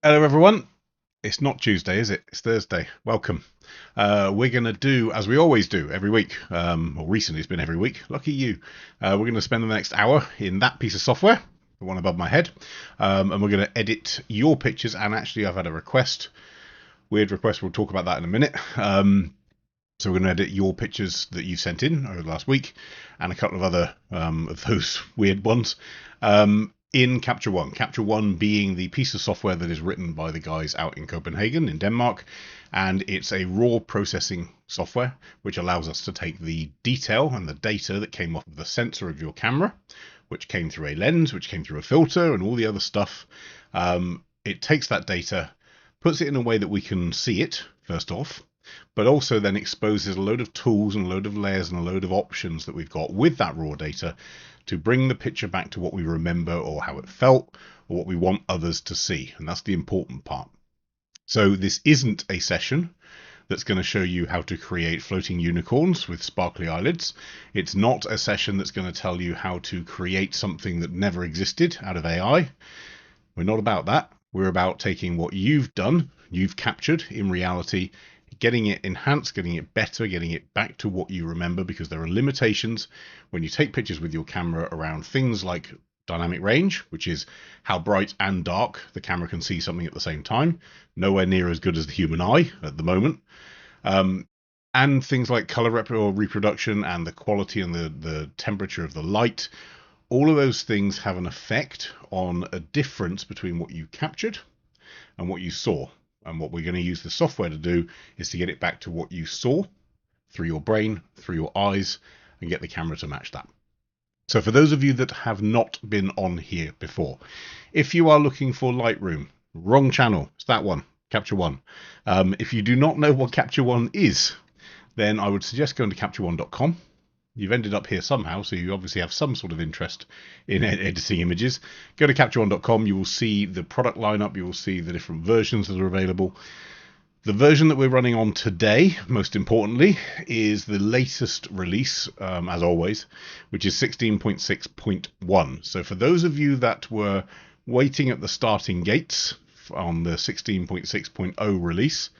Hello everyone. It's not Tuesday, is it? It's Thursday. Welcome. We're going to do, as we always do every week, or recently it's been every week, lucky you. We're going to spend the next hour in that piece of software, the one above my head, and we're going to edit your pictures. And actually I've had a request, weird request, we'll talk about that in a minute. So we're going to edit your pictures that you sent in over the last week and a couple of other of those weird ones in Capture One. Capture One being the piece of software that is written by the guys out in Copenhagen in Denmark, and it's a raw processing software which allows us to take the detail and the data that came off of the sensor of your camera, which came through a lens, which came through a filter and all the other stuff. It takes that data, puts it in a way that we can see it first off, but also then exposes a load of tools and a load of layers and a load of options that we've got with that raw data to bring the picture back to what we remember or how it felt or what we want others to see. And that's the important part. So this isn't a session that's going to show you how to create floating unicorns with sparkly eyelids. It's not a session that's going to tell you how to create something that never existed out of AI. We're not about that. We're about taking what you've done, you've captured in reality, getting it enhanced, getting it better, getting it back to what you remember, because there are limitations when you take pictures with your camera around things like dynamic range, which is how bright and dark the camera can see something at the same time. Nowhere near as good as the human eye at the moment. And things like color reproduction and the quality and the temperature of the light. All of those things have an effect on a difference between what you captured and what you saw. And what we're going to use the software to do is to get it back to what you saw through your brain, through your eyes, and get the camera to match that. So for those of you that have not been on here before, if you are looking for Lightroom, wrong channel, it's that one, Capture One. If you do not know what Capture One is, then I would suggest going to captureone.com. You've ended up here somehow, so you obviously have some sort of interest in editing images. Go to captureone.com, you will see the product lineup, you will see the different versions that are available. The version that we're running on today, most importantly, is the latest release, as always, which is 16.6.1. So for those of you that were waiting at the starting gates on the 16.6.0 release,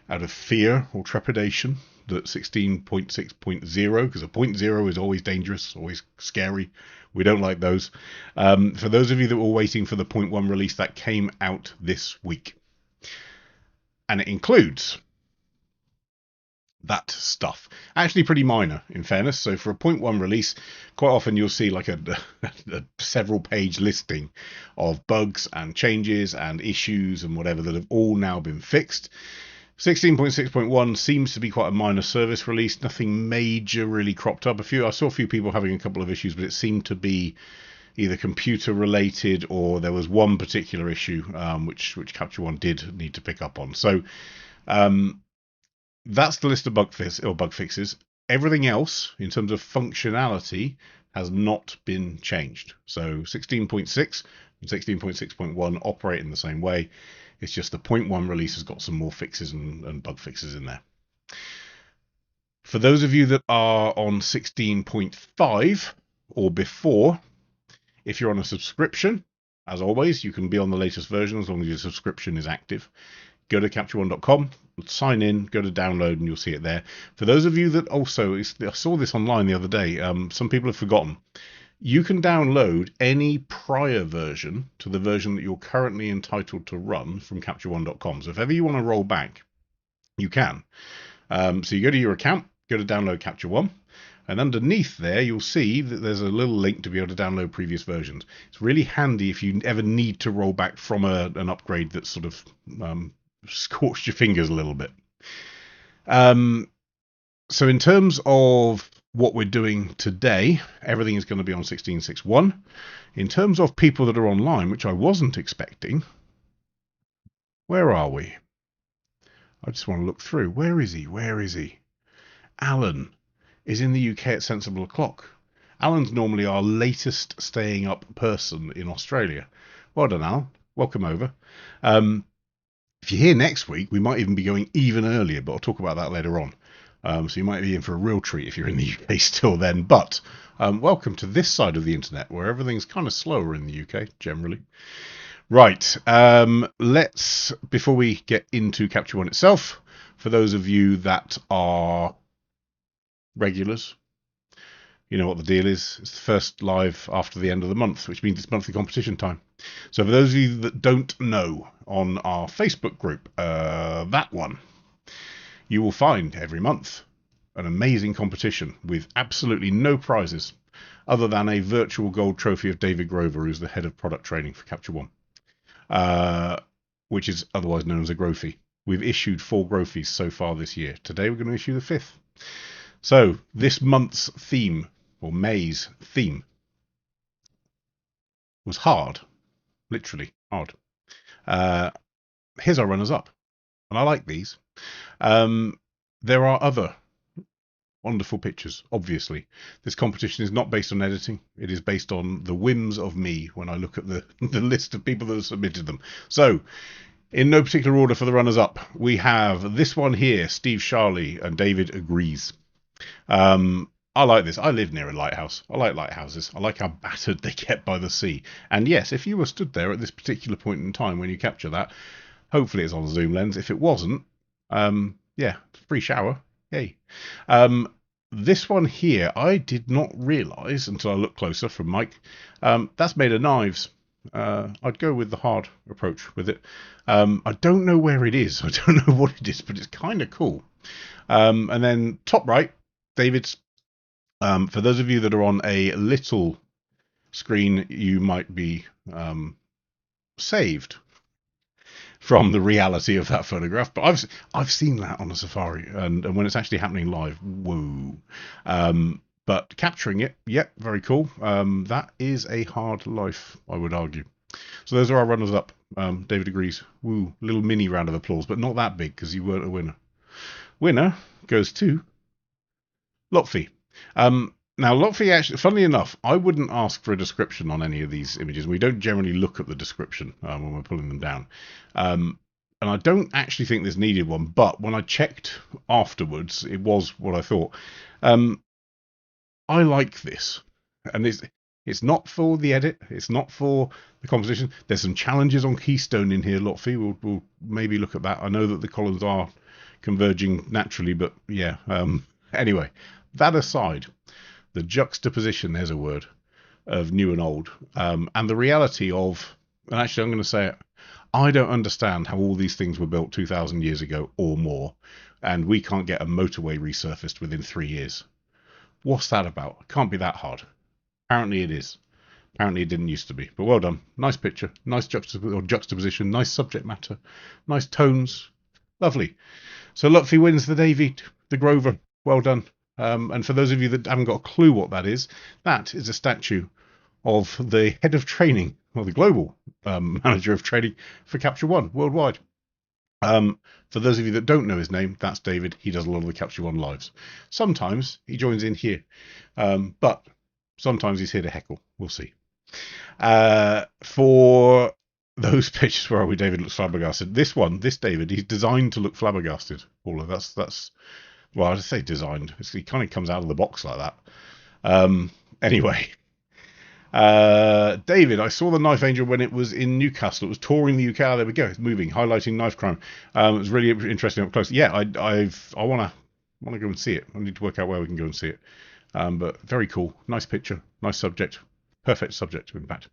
out of fear or trepidation, that 16.6.0, because a 0.0 is always dangerous, always scary. We don't like those. For those of you that were waiting for the 0.1 release, that came out this week. And it includes that stuff. Actually pretty minor, in fairness. So for a 0.1 release, quite often you'll see like a several page listing of bugs and changes and issues and whatever that have all now been fixed. 16.6.1 seems to be quite a minor service release. Nothing major really cropped up. I saw a few people having a couple of issues, but it seemed to be either computer related or there was one particular issue which Capture One did need to pick up on. So that's the list of bug fixes. Everything else in terms of functionality has not been changed. So 16.6 and 16.6.1 operate in the same way. It's just the 0.1 release has got some more fixes and bug fixes in there. For those of you that are on 16.5 or before, if you're on a subscription, as always, you can be on the latest version as long as your subscription is active. Go to captureone.com, sign in, go to download, and you'll see it there. For those of you that also, I saw this online the other day, some people have forgotten. You can download any prior version to the version that you're currently entitled to run from captureone.com. So if ever you want to roll back, you can. So you go to your account, go to download Capture One, and underneath there you'll see that there's a little link to be able to download previous versions. It's really handy if you ever need to roll back from an upgrade that's sort of scorched your fingers a little bit. So in terms of what we're doing today, everything is going to be on 16.6.1. In terms of people that are online, which I wasn't expecting, where are we? I just want to look through. Where is he? Alan is in the UK at sensible o'clock. Alan's normally our latest staying up person in Australia. Well done, Alan. Welcome over. If you're here next week, we might even be going even earlier, but I'll talk about that later on. So you might be in for a real treat if you're in the UK still then. But welcome to this side of the internet where everything's kind of slower in the UK generally. Right. Let's, before we get into Capture One itself, for those of you that are regulars, you know what the deal is. It's the first live after the end of the month, which means it's monthly competition time. So for those of you that don't know, on our Facebook group, that one, you will find every month an amazing competition with absolutely no prizes other than a virtual gold trophy of David Grover, who's the head of product training for Capture One, uh, which is otherwise known as a Growfie. We've issued 4 Growfies so far this year. Today we're going to issue the 5th. So this month's theme, or May's theme, was hard. Literally hard. Here's our runners-up, and I like these. There are other wonderful pictures, obviously. This competition is not based on editing. It is based on the whims of me when I look at the list of people that have submitted them. So, in no particular order for the runners-up, we have this one here, Steve Charley, and David agrees. I like this. I live near a lighthouse. I like lighthouses. I like how battered they get by the sea. And yes, if you were stood there at this particular point in time when you capture that, hopefully it's on a zoom lens. If it wasn't, yeah, free shower. Yay. This one here, I did not realise until I looked closer from Mike. That's made of knives. I'd go with the hard approach with it. I don't know where it is. I don't know what it is, but it's kind of cool. And then top right, David's. For those of you that are on a little screen, you might be saved from the reality of that photograph. But I've seen that on a safari, and when it's actually happening live, whoa. But capturing it, yep, very cool. That is a hard life, I would argue. So those are our runners up. David agrees. Woo, little mini round of applause, but not that big because you weren't a winner. Winner goes to Lotfi. Now, Lotfi, actually, funnily enough, I wouldn't ask for a description on any of these images. We don't generally look at the description when we're pulling them down. And I don't actually think there's needed one, but when I checked afterwards, it was what I thought. I like this. And it's not for the edit. It's not for the composition. There's some challenges on Keystone in here, Lotfi. We'll maybe look at that. I know that the columns are converging naturally, but yeah. Anyway, that aside, the juxtaposition, there's a word, of new and old, and the reality of, and actually I'm going to say it, I don't understand how all these things were built 2,000 years ago or more, and we can't get a motorway resurfaced within 3 years. What's that about? It can't be that hard. Apparently it is. Apparently it didn't used to be. But well done. Nice picture. Nice juxtaposition. Nice subject matter. Nice tones. Lovely. So Lutfi wins the David, the Grover. Well done. And for those of you that haven't got a clue what that is a statue of the head of training, or the global manager of training for Capture One worldwide. For those of you that don't know his name, that's David. He does a lot of the Capture One lives. Sometimes he joins in here, but sometimes he's here to heckle. We'll see. For those pictures where David looks flabbergasted. This David, he's designed to look flabbergasted. All of that's well, I'd say designed. He kind of comes out of the box like that. Anyway, David, I saw the Knife Angel when it was in Newcastle. It was touring the UK. Oh, there we go. It's moving, highlighting knife crime. It was really interesting up close. Yeah, I want to go and see it. I need to work out where we can go and see it. But very cool. Nice picture. Nice subject. Perfect subject, in fact.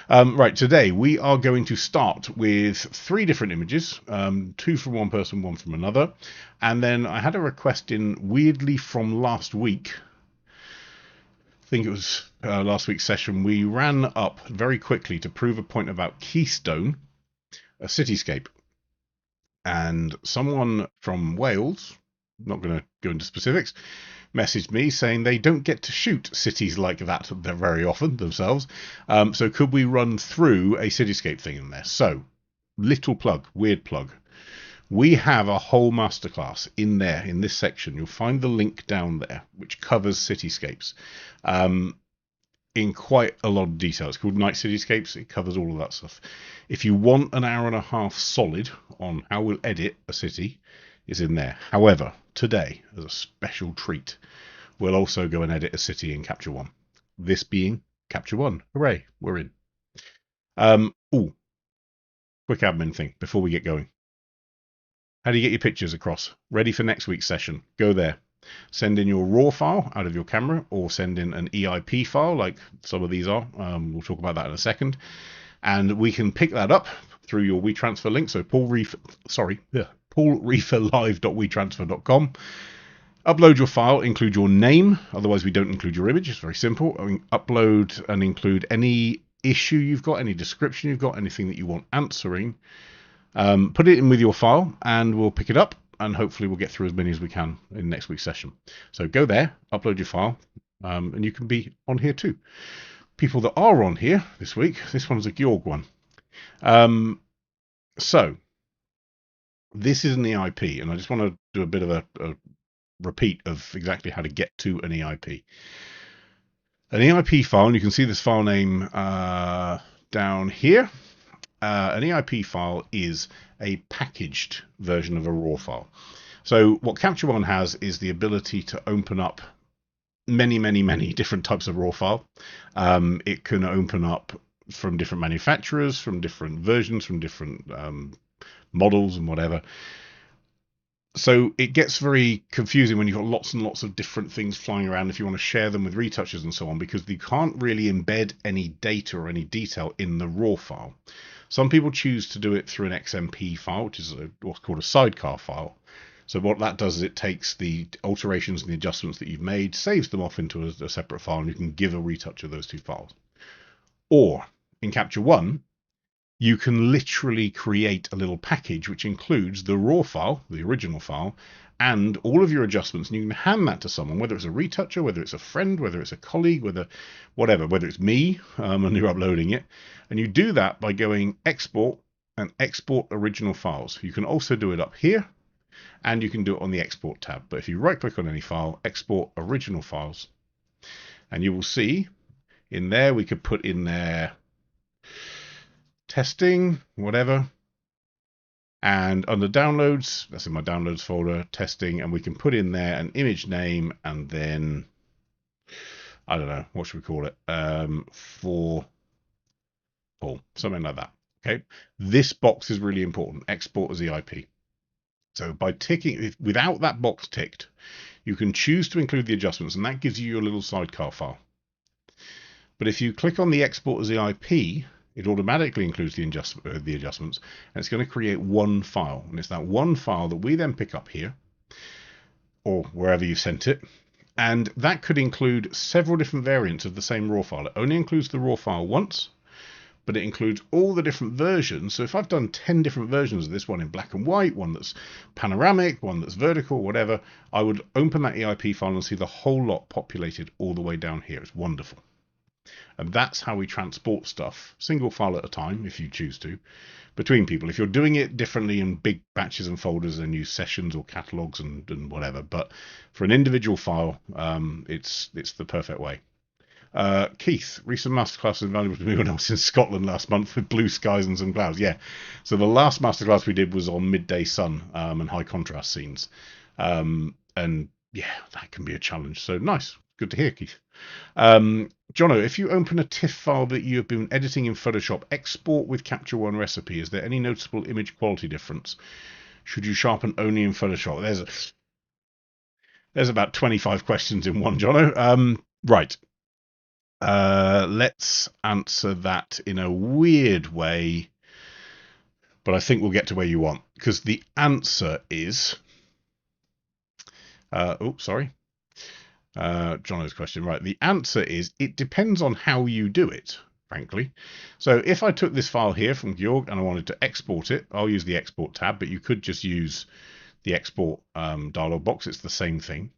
Right, today we are going to start with 3 different images, 2 from one person, 1 from another. And then I had a request in, weirdly, from last week. I think it was last week's session. We ran up very quickly to prove a point about Keystone, a cityscape. And someone from Wales, not going to go into specifics, messaged me saying they don't get to shoot cities like that very often themselves. So could we run through a cityscape thing in there? So, little plug, weird plug. We have a whole masterclass in there, in this section. You'll find the link down there, which covers cityscapes in quite a lot of detail. It's called Night Cityscapes. It covers all of that stuff. If you want an hour and a half solid on how we'll edit a city, is in there. However, today, as a special treat, we'll also go and edit a city in Capture One. This being Capture One. Hooray, we're in. quick admin thing before we get going. How do you get your pictures across? Ready for next week's session. Go there. Send in your RAW file out of your camera, or send in an EIP file like some of these are. We'll talk about that in a second. And we can pick that up through your WeTransfer link. So paulreeferlive.wetransfer.com. Upload your file, include your name. Otherwise, we don't include your image. It's very simple. Upload and include any issue you've got, any description you've got, anything that you want answering. Put it in with your file, and we'll pick it up, and hopefully we'll get through as many as we can in next week's session. So go there, upload your file, and you can be on here too. People that are on here this week, this one's a Gorg one. So this is an EIP, and I just want to do a bit of a repeat of exactly how to get to an EIP. An EIP file, and you can see this file name down here. An EIP file is a packaged version of a RAW file. So what Capture One has is the ability to open up many different types of RAW file. It can open up from different manufacturers, from different versions, from different models and whatever. So it gets very confusing when you've got lots and lots of different things flying around if you want to share them with retouchers and so on, because you can't really embed any data or any detail in the RAW file. Some people choose to do it through an XMP file, which is what's called a sidecar file. So what that does is it takes the alterations and the adjustments that you've made, saves them off into a separate file, and you can give a retoucher those two files. Or in Capture One, you can literally create a little package which includes the RAW file, the original file, and all of your adjustments, and you can hand that to someone, whether it's a retoucher, whether it's a friend, whether it's a colleague, whether it's me, and you're uploading it. And you do that by going export and export original files. You can also do it up here, and you can do it on the export tab. But if you right click on any file, export original files, and you will see in there, we could put in there testing, whatever, and under downloads, that's in my downloads folder, testing, and we can put in there an image name, and then I don't know, what should we call it, for Paul, something like that. Okay, this box is really important, export as EIP. So by ticking, without that box ticked, you can choose to include the adjustments, and that gives you your little sidecar file. But if you click on the export as EIP, it automatically includes the adjustments, and it's going to create one file. And it's that one file that we then pick up here, or wherever you sent it. And that could include several different variants of the same RAW file. It only includes the RAW file once, but it includes all the different versions. So if I've done 10 different versions of this, one in black and white, one that's panoramic, one that's vertical, whatever, I would open that EIP file and see the whole lot populated all the way down here. It's wonderful. And that's how we transport stuff, single file at a time, if you choose to, between people. If you're doing it differently in big batches and folders, then use sessions or catalogs and whatever. But for an individual file, it's the perfect way. Keith, recent masterclass is invaluable to me when I was in Scotland last month with blue skies and some clouds. Yeah, so the last masterclass we did was on midday sun and high contrast scenes. And yeah, that can be a challenge. So nice. Good to hear, Keith. Jono, if you open a TIFF file that you have been editing in Photoshop, export with Capture One recipe, is there any noticeable image quality difference? Should you sharpen only in Photoshop? There's about 25 questions in one, Jono. Right. Let's answer that in a weird way, but I think we'll get to where you want, because the answer is... Jono's question. Right. The answer is it depends on how you do it, frankly. So if I took this file here from Gorg and I wanted to export it, I'll use the export tab, but you could just use the export dialog box. It's the same thing.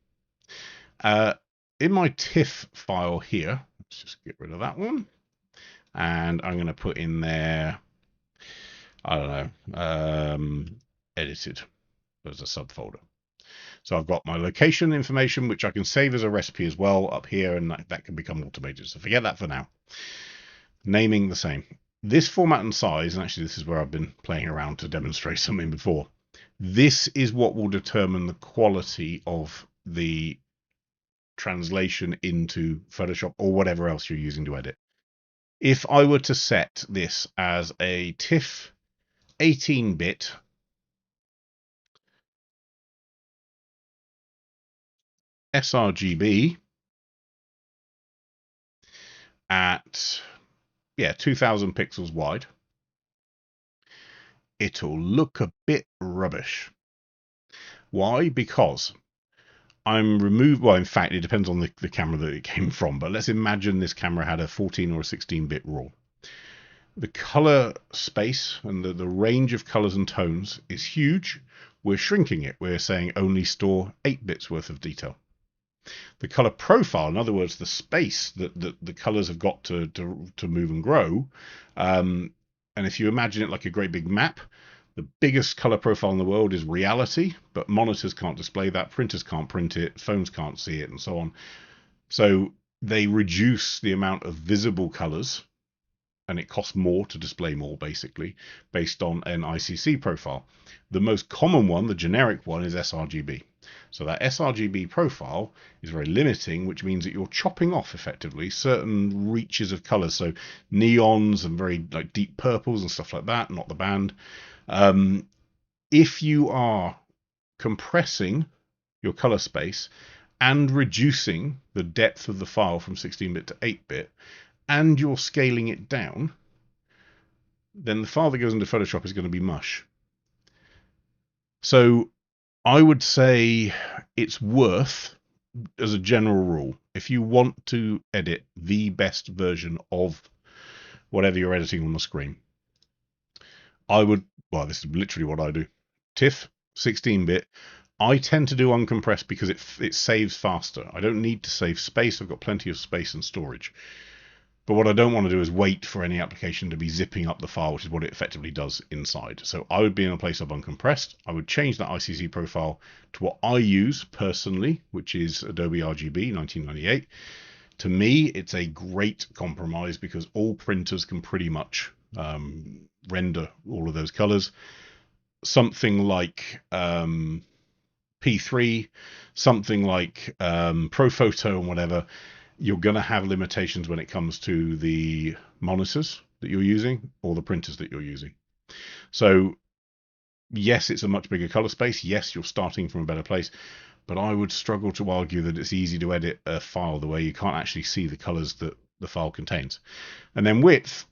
In my TIFF file here, let's just get rid of that one. And I'm going to put in there, I don't know, edited as a subfolder. So I've got my location information, which I can save as a recipe as well up here, and that can become automated. So forget that for now. Naming the same. This format and size, and actually this is where I've been playing around to demonstrate something before. This is what will determine the quality of the translation into Photoshop or whatever else you're using to edit. If I were to set this as a TIFF 18-bit sRGB at 2000 pixels wide, it'll look a bit rubbish. Why? Because well, in fact, it depends on the camera that it came from, but let's imagine this camera had a 14 or a 16-bit RAW. The color space and the range of colors and tones is huge. We're shrinking it. We're saying only store 8 bits worth of detail. The color profile, in other words, the space that the colors have got to move and grow, and if you imagine it like a great big map, the biggest color profile in the world is reality, but monitors can't display that, printers can't print it, phones can't see it, and so on. So they reduce the amount of visible colors, and it costs more to display more, basically, based on an ICC profile. The most common one, the generic one, is sRGB. So that sRGB profile is very limiting, which means that you're chopping off effectively certain reaches of colors. So neons and very like deep purples and stuff like that, not the band. If you are compressing your color space and reducing the depth of the file from 16-bit to 8-bit, and you're scaling it down, then the file that goes into Photoshop is going to be mush. So I would say it's worth, as a general rule, if you want to edit the best version of whatever you're editing on the screen, this is literally what I do. TIFF, 16-bit. I tend to do uncompressed because it saves faster. I don't need to save space. I've got plenty of space and storage. But what I don't want to do is wait for any application to be zipping up the file, which is what it effectively does inside. So I would be in a place of uncompressed. I would change that ICC profile to what I use personally, which is Adobe RGB 1998. To me, it's a great compromise because all printers can pretty much render all of those colors. Something like P3, something like ProPhoto and whatever, you're going to have limitations when it comes to the monitors that you're using or the printers that you're using. So yes, it's a much bigger color space. Yes, you're starting from a better place, but I would struggle to argue that it's easy to edit a file the way you can't actually see the colors that the file contains. And then width,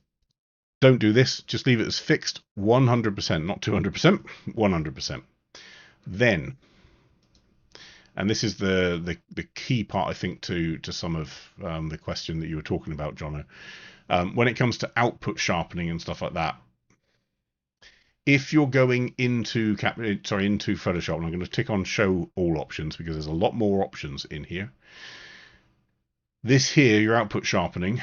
don't do this. Just leave it as fixed 100%, not 200%, 100%. Then, and this is the key part, I think, to some of the question that you were talking about, Jono. When it comes to output sharpening and stuff like that, if you're going into Photoshop, and I'm going to tick on show all options because there's a lot more options in here. This here, your output sharpening,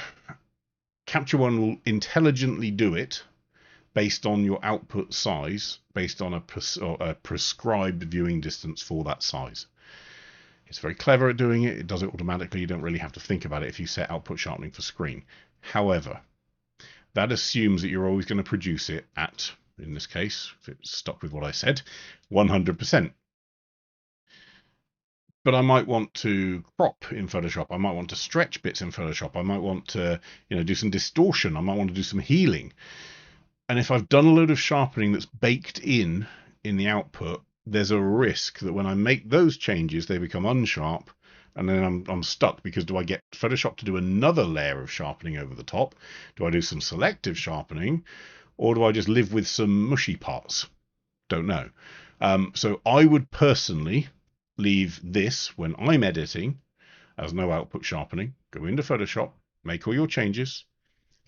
Capture One will intelligently do it based on your output size, based on a prescribed viewing distance for that size. It's very clever at doing it. It does it automatically. You don't really have to think about it if you set output sharpening for screen. However, that assumes that you're always going to produce it at, in this case, if it's stuck with what I said, 100%. But I might want to crop in Photoshop. I might want to stretch bits in Photoshop. I might want to, do some distortion. I might want to do some healing. And if I've done a load of sharpening that's baked in the output, there's a risk that when I make those changes, they become unsharp, and then I'm stuck because do I get Photoshop to do another layer of sharpening over the top? Do I do some selective sharpening, or do I just live with some mushy parts? Don't know. So I would personally leave this when I'm editing as no output sharpening. Go into Photoshop, make all your changes,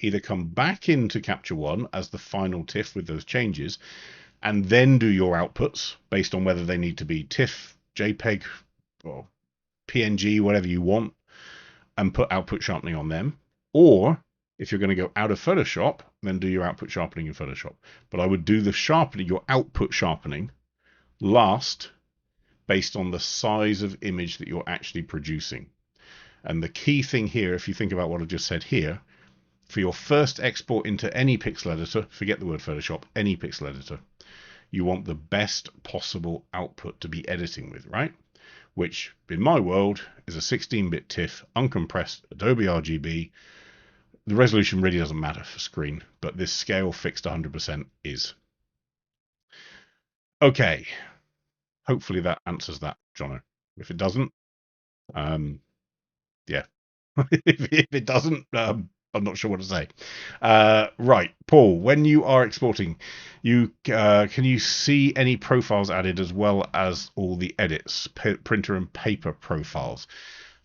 either come back into Capture One as the final TIFF with those changes, and then do your outputs based on whether they need to be TIFF, JPEG, or PNG, whatever you want, and put output sharpening on them. Or if you're going to go out of Photoshop, then do your output sharpening in Photoshop. But I would do the sharpening, your output sharpening, last based on the size of image that you're actually producing. And the key thing here, if you think about what I just said here, for your first export into any pixel editor, forget the word Photoshop, any pixel editor, you want the best possible output to be editing with, right? Which, in my world, is a 16-bit TIFF, uncompressed Adobe RGB. The resolution really doesn't matter for screen, but this scale fixed 100% is. Okay, hopefully that answers that, Jono. If it doesn't, yeah. If it doesn't, I'm not sure what to say. Right, Paul, when you are exporting, you can you see any profiles added as well as all the edits, printer and paper profiles?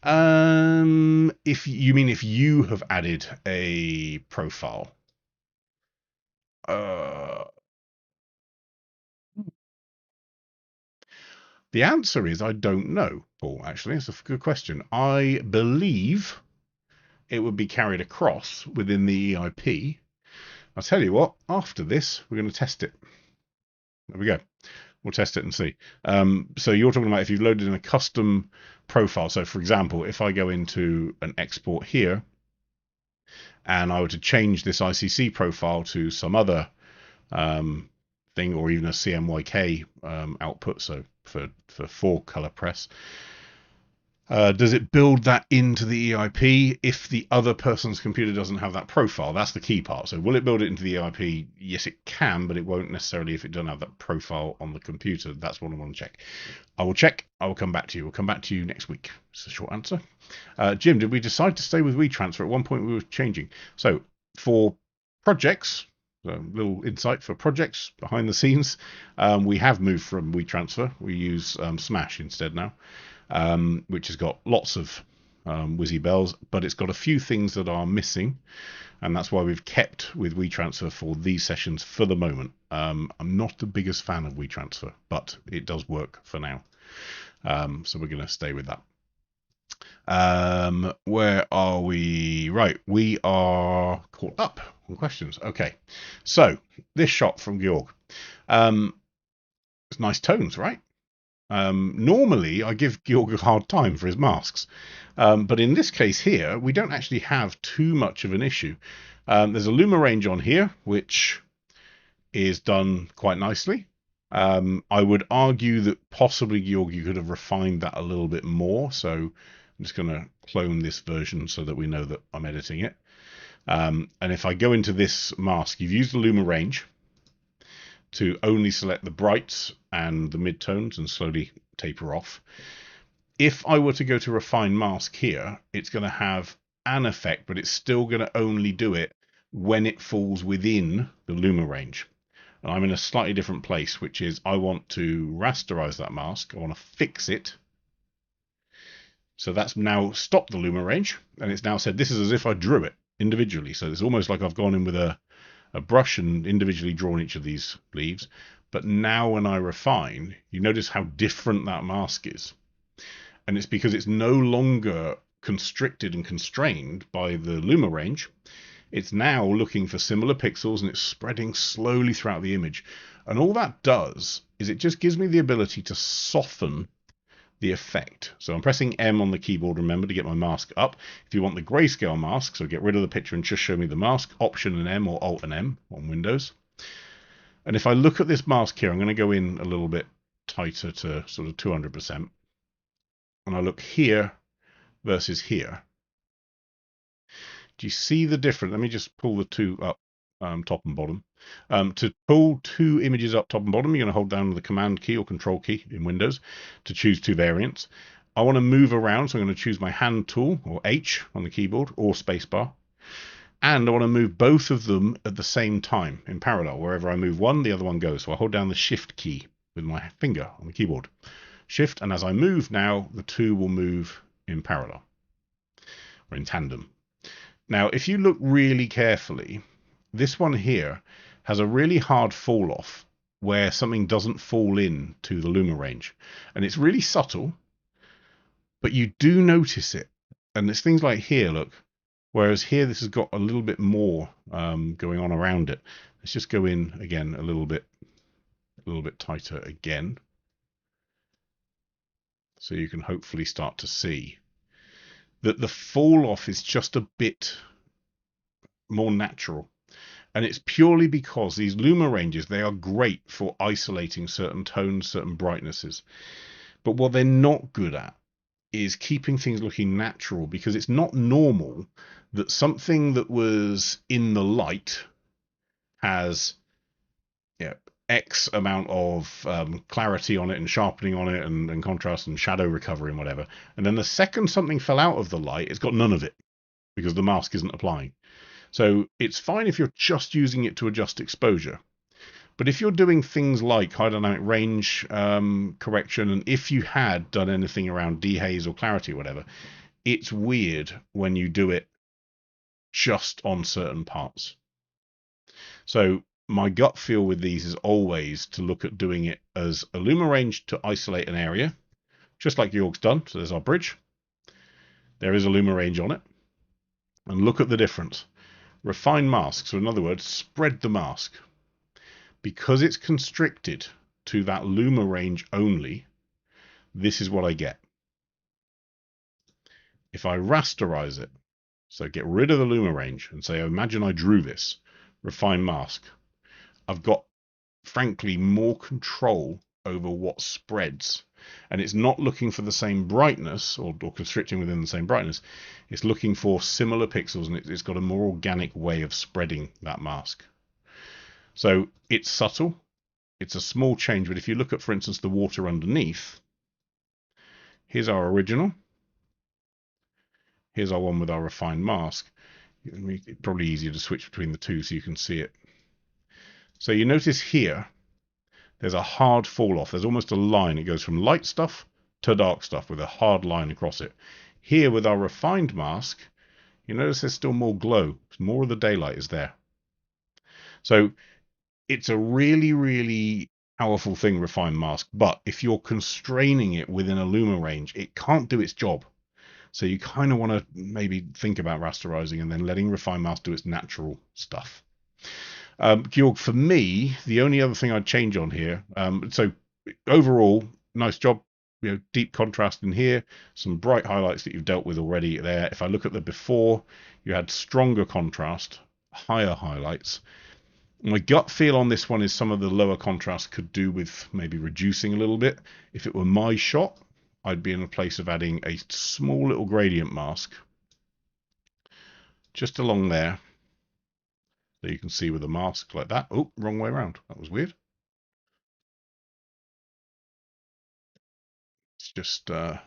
If you mean if you have added a profile, uh, the answer is I don't know, Paul. Actually, it's a good question. I believe it would be carried across within the EIP. I'll tell you what. After this, we're going to test it. There we go. We'll test it and see. So you're talking about if you've loaded in a custom profile. So, for example, if I go into an export here and I were to change this ICC profile to some other thing, or even a CMYK output, so for 4-color press, does it build that into the EIP if the other person's computer doesn't have that profile? That's the key part. So will it build it into the EIP? Yes, it can, but it won't necessarily if it doesn't have that profile on the computer. That's what I want to check. I will check. I will come back to you. We'll come back to you next week. It's a short answer. Jim, did we decide to stay with WeTransfer? At one point we were changing. So for projects, a little insight for projects behind the scenes, we have moved from WeTransfer. We use Smash instead now. Which has got lots of whizzy bells, but it's got a few things that are missing, and that's why we've kept with WeTransfer for these sessions for the moment. I'm not the biggest fan of WeTransfer, but it does work for now, so we're going to stay with that. Where are we? Right, we are caught up on questions. Okay, so this shot from Gorg. It's nice tones, right? Normally, I give Georg a hard time for his masks, but in this case here, we don't actually have too much of an issue. There's a Luma range on here, which is done quite nicely. I would argue that possibly Georg, you could have refined that a little bit more, so I'm just going to clone this version so that we know that I'm editing it. And if I go into this mask, you've used the Luma range to only select the brights and the midtones and slowly taper off. If I were to go to refine mask here, it's going to have an effect, but it's still going to only do it when it falls within the Luma range. And I'm in a slightly different place, which is I want to rasterize that mask. I want to fix it. So that's now stopped the Luma range, and it's now said this is as if I drew it individually. So it's almost like I've gone in with a brush and individually drawn each of these leaves. But now when I refine, you notice how different that mask is. And it's because it's no longer constricted and constrained by the Luma range. It's now looking for similar pixels and it's spreading slowly throughout the image. And all that does is it just gives me the ability to soften the effect. So I'm pressing M on the keyboard, remember, to get my mask up. If you want the grayscale mask, so get rid of the picture and just show me the mask, Option and M or Alt and M on Windows. And if I look at this mask here, I'm going to go in a little bit tighter to sort of 200%. And I look here versus here. Do you see the difference? Let me just pull the two up, top and bottom. To pull two images up top and bottom, you're going to hold down the Command key or Control key in Windows to choose two variants. I want to move around, so I'm going to choose my hand tool, or H on the keyboard, or spacebar. And I want to move both of them at the same time, in parallel. Wherever I move one, the other one goes. So I hold down the Shift key with my finger on the keyboard. Shift, and as I move now, the two will move in parallel, or in tandem. Now, if you look really carefully, this one here has a really hard fall off where something doesn't fall in to the Luma range. And it's really subtle, but you do notice it. And there's things like here, look, whereas here this has got a little bit more going on around it. Let's just go in again a little bit tighter again. So you can hopefully start to see that the fall off is just a bit more natural. And it's purely because these Luma ranges, they are great for isolating certain tones, certain brightnesses. But what they're not good at is keeping things looking natural, because it's not normal that something that was in the light has X amount of clarity on it and sharpening on it and contrast and shadow recovery and whatever. And then the second something fell out of the light, it's got none of it because the mask isn't applying. So it's fine if you're just using it to adjust exposure. But if you're doing things like high dynamic range correction, and if you had done anything around dehaze or clarity or whatever, it's weird when you do it just on certain parts. So my gut feel with these is always to look at doing it as a luma range to isolate an area, just like Gorg's done. So there's our bridge. There is a luma range on it. And look at the difference. Refine mask. So in other words, spread the mask. Because it's constricted to that luma range only, this is what I get. If I rasterize it, so get rid of the luma range and say, imagine I drew this, refine mask, I've got, frankly, more control over what spreads. And it's not looking for the same brightness or constricting within the same brightness. It's looking for similar pixels, and it's got a more organic way of spreading that mask. So it's subtle. It's a small change, but if you look at, for instance, the water underneath, here's our original. Here's our one with our refined mask. It's probably easier to switch between the two so you can see it. So you notice here, there's a hard fall off. There's almost a line. It goes from light stuff to dark stuff with a hard line across it. Here with our refined mask, you notice there's still more glow. More of the daylight is there. So it's a really, really powerful thing, refined mask. But if you're constraining it within a luma range, it can't do its job. So you kind of want to maybe think about rasterizing and then letting refined mask do its natural stuff. Gorg, for me, the only other thing I'd change on here, so overall, nice job, deep contrast in here, some bright highlights that you've dealt with already there. If I look at the before, you had stronger contrast, higher highlights. My gut feel on this one is some of the lower contrast could do with maybe reducing a little bit. If it were my shot, I'd be in a place of adding a small little gradient mask just along there. So you can see with a mask like that. Oh, wrong way around. That was weird. It's just, ooh,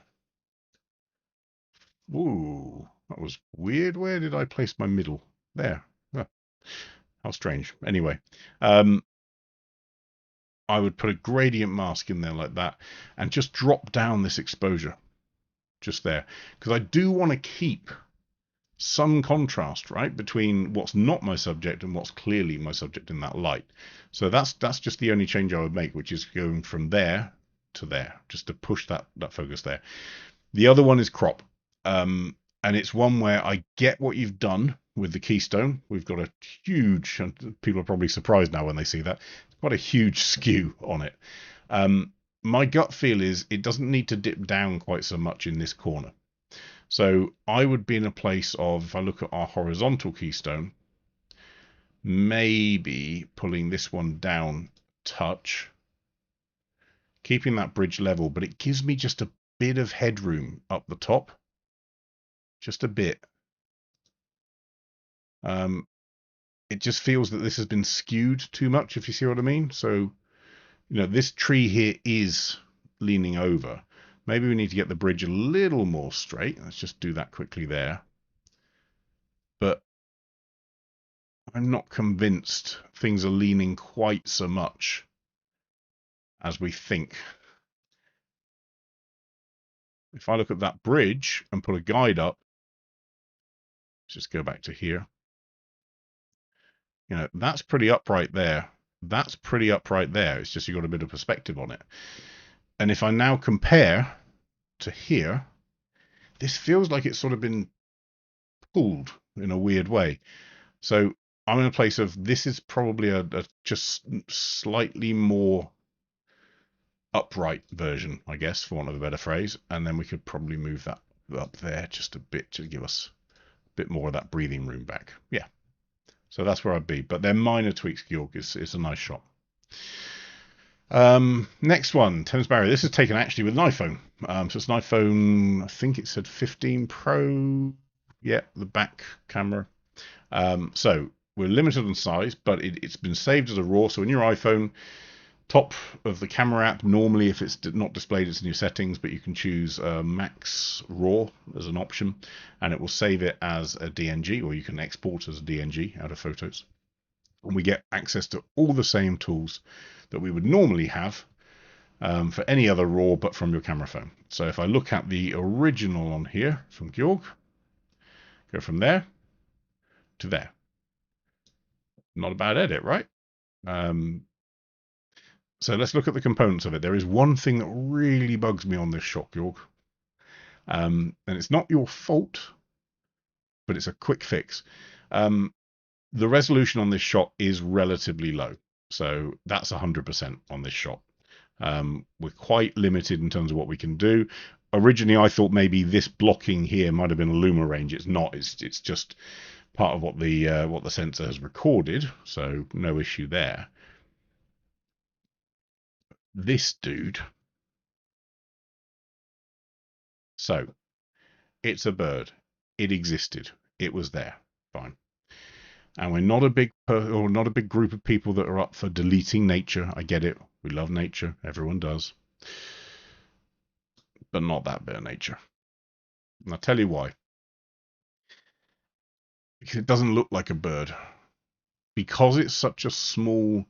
that was weird. Where did I place my middle? There. Oh, how strange. Anyway, I would put a gradient mask in there like that and just drop down this exposure just there. Because I do want to keep some contrast, right, between what's not my subject and what's clearly my subject in that light. So that's just the only change I would make, which is going from there to there, just to push that focus there. The other one is crop, and it's one where I get what you've done with the keystone. We've got a huge, and people are probably surprised now when they see that, quite a huge skew on it. My gut feel is it doesn't need to dip down quite so much in this corner. So I would be in a place of, if I look at our horizontal keystone, maybe pulling this one down a touch, keeping that bridge level, but it gives me just a bit of headroom up the top, just a bit. It just feels that this has been skewed too much, if you see what I mean. So, this tree here is leaning over. Maybe we need to get the bridge a little more straight. Let's just do that quickly there. But I'm not convinced things are leaning quite so much as we think. If I look at that bridge and put a guide up, let's just go back to here. That's pretty upright there. That's pretty upright there. It's just you've got a bit of perspective on it. And if I now compare to here, this feels like it's sort of been pulled in a weird way. So I'm in a place of, this is probably a just slightly more upright version, I guess, for want of a better phrase. And then we could probably move that up there just a bit to give us a bit more of that breathing room back. Yeah. So that's where I'd be. But they're minor tweaks, Gorg. It's a nice shot. Next one, Thames Barrier. This is taken actually with an iPhone. So it's an iPhone, I think it said 15 Pro. Yeah, the back camera. So we're limited on size, but it's been saved as a RAW. So in your iPhone, Top of the camera app, normally if it's not displayed, it's in your settings, but you can choose Max RAW as an option, and it will save it as a DNG, or you can export as a DNG out of Photos. And we get access to all the same tools that we would normally have for any other RAW, but from your camera phone. So if I look at the original on here from Gorg, go from there to there. Not a bad edit, right? So let's look at the components of it. There is one thing that really bugs me on this shot, Gorg. And it's not your fault, but it's a quick fix. The resolution on this shot is relatively low. So that's 100% on this shot. We're quite limited in terms of what we can do. Originally, I thought maybe this blocking here might have been a luma range. It's not. It's just part of what the sensor has recorded. So no issue there. This dude. So it's a bird. It existed. It was there. Fine. And we're not a big group of people that are up for deleting nature. I get it. We love nature. Everyone does. But not that bit of nature. And I'll tell you why. Because it doesn't look like a bird. Because it's such a small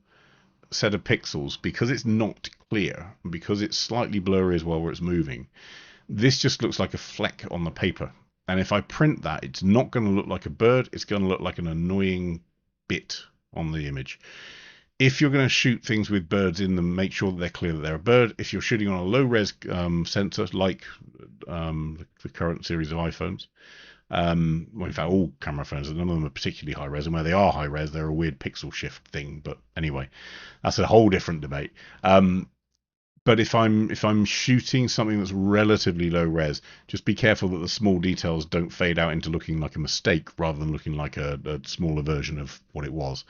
set of pixels, because it's not clear, and because it's slightly blurry as well where it's moving, this just looks like a fleck on the paper. And if I print that, it's not going to look like a bird. It's going to look like an annoying bit on the image. If you're going to shoot things with birds in them, make sure that they're clear that they're a bird. If you're shooting on a low-res sensor, like the current series of iPhones, well, in fact, all camera phones, none of them are particularly high-res, and where they are high-res, they're a weird pixel shift thing. But anyway, that's a whole different debate. But if I'm shooting something that's relatively low res, just be careful that the small details don't fade out into looking like a mistake rather than looking like a smaller version of what it was.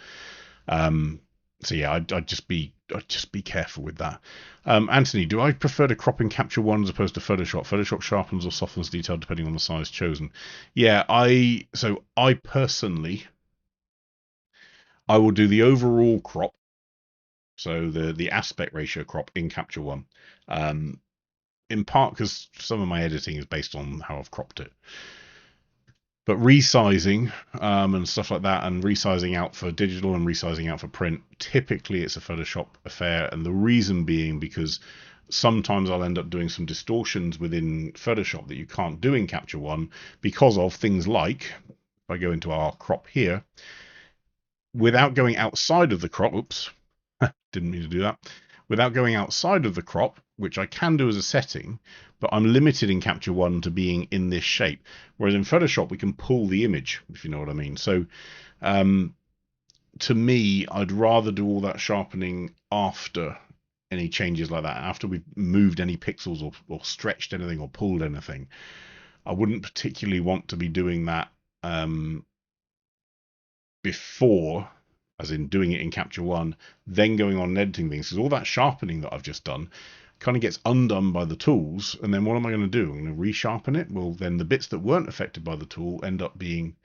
So yeah, I'd just be careful with that. Anthony, do I prefer to crop and capture one as opposed to Photoshop? Photoshop sharpens or softens detail depending on the size chosen. Yeah, I personally, I will do the overall crop. So the aspect ratio crop in Capture One, in part because some of my editing is based on how I've cropped it. But resizing and stuff like that, and resizing out for digital and resizing out for print, typically it's a Photoshop affair. And the reason being because sometimes I'll end up doing some distortions within Photoshop that you can't do in Capture One because of things like, if I go into our crop here, without going outside of the crop, oops, didn't mean to do that. Without going outside of the crop, which I can do as a setting, but I'm limited in Capture One to being in this shape. Whereas in Photoshop, we can pull the image, if you know what I mean. So to me, I'd rather do all that sharpening after any changes like that, after we've moved any pixels or stretched anything or pulled anything. I wouldn't particularly want to be doing that before, as in doing it in Capture One, then going on and editing things, because all that sharpening that I've just done kind of gets undone by the tools, and then what am I going to do? I'm going to resharpen it. Well, then the bits that weren't affected by the tool end up being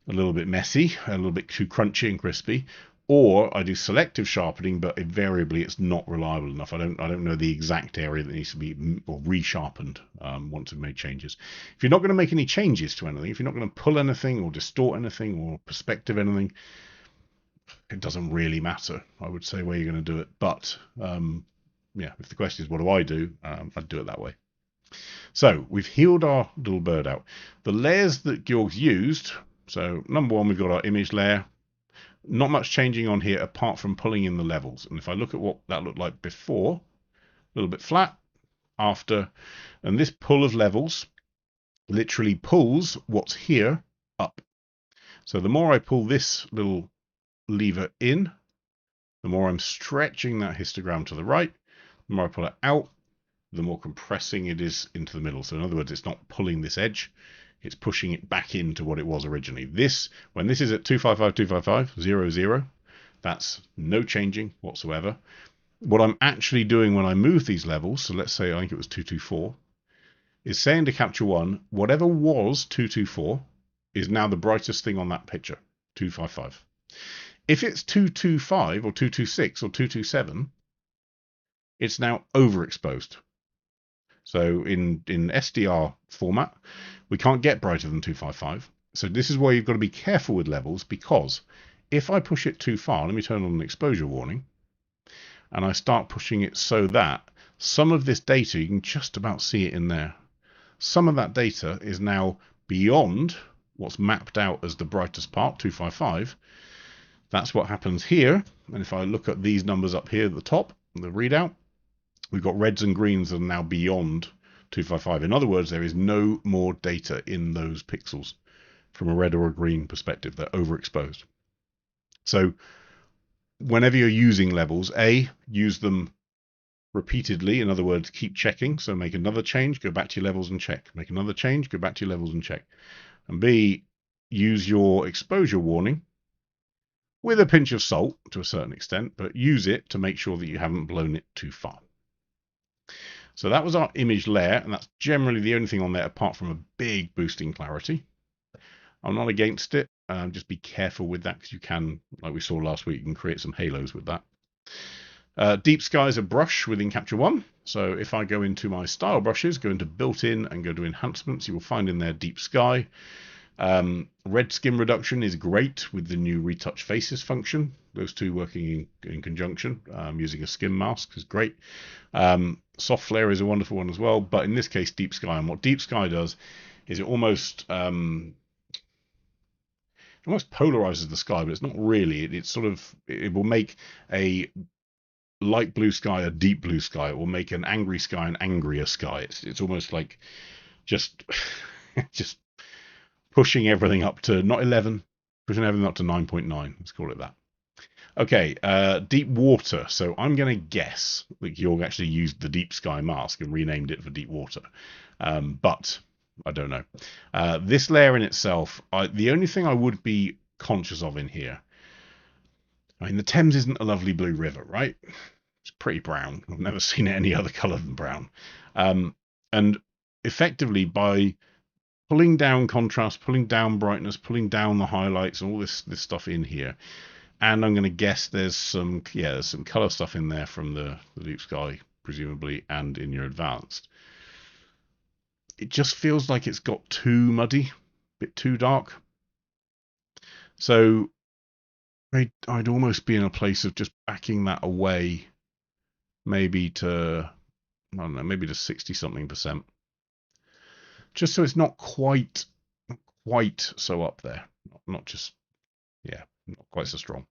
a little bit messy, a little bit too crunchy and crispy. Or I do selective sharpening, but invariably it's not reliable enough. I don't know the exact area that needs to be or resharpened once we've made changes. If you're not going to make any changes to anything, if you're not going to pull anything or distort anything or perspective anything, it doesn't really matter, I would say, where you're going to do it. But yeah, if the question is what do, I'd do it that way. So we've healed our little bird out. The layers that Gorg's used, so number one, we've got our image layer. Not much changing on here apart from pulling in the levels. And if I look at what that looked like before, a little bit flat, after, and this pull of levels literally pulls what's here up. So the more I pull this little lever in, the more I'm stretching that histogram to the right. The more I pull it out, the more compressing it is into the middle. So in other words, it's not pulling this edge, it's pushing it back into what it was originally. This, when this is at 255, 255, 0, 0, that's no changing whatsoever. What I'm actually doing when I move these levels, so let's say I think it was 224, is saying to Capture One, whatever was 224 is now the brightest thing on that picture, 255. If it's 225 or 226 or 227, it's now overexposed. So in SDR format, we can't get brighter than 255. So this is why you've got to be careful with levels, because if I push it too far, let me turn on an exposure warning, and I start pushing it so that some of this data, you can just about see it in there, some of that data is now beyond what's mapped out as the brightest part, 255. That's what happens here. And if I look at these numbers up here at the top, the readout, we've got reds and greens that are now beyond 255. In other words, there is no more data in those pixels from a red or a green perspective. They're overexposed. So whenever you're using levels, A, use them repeatedly. In other words, keep checking. So make another change, go back to your levels and check. Make another change, go back to your levels and check. And B, use your exposure warning with a pinch of salt to a certain extent, but use it to make sure that you haven't blown it too far. So that was our image layer, and that's generally the only thing on there apart from a big boost in clarity. I'm not against it. Just be careful with that, because you can, like we saw last week, you can create some halos with that. Deep Sky is a brush within Capture One. So if I go into my style brushes, go into built-in and go to enhancements, you will find in there Deep Sky. Red skin reduction is great with the new retouch faces function. Those two working in conjunction, using a skin mask is great. Soft flare is a wonderful one as well, but in this case, Deep Sky. And what Deep Sky does is it almost polarizes the sky, but it's not really. It will make a light blue sky a deep blue sky. It will make an angry sky an angrier sky. It's almost like just just pushing everything up to not 11, pushing everything up to 9.9. Let's call it that. Okay, deep water. So I'm going to guess that Gorg actually used the Deep Sky mask and renamed it for deep water, but I don't know. This layer in itself, the only thing I would be conscious of in here, I mean, the Thames isn't a lovely blue river, right? It's pretty brown. I've never seen it any other color than brown. And effectively, by pulling down contrast, pulling down brightness, pulling down the highlights, and all this stuff in here, and I'm going to guess there's some color stuff in there from the Deep Sky, presumably, and in your advanced. It just feels like it's got too muddy, a bit too dark. So I'd almost be in a place of just backing that away, maybe to, I don't know, maybe to 60-something%. Just so it's not quite so up there. Not quite so strong.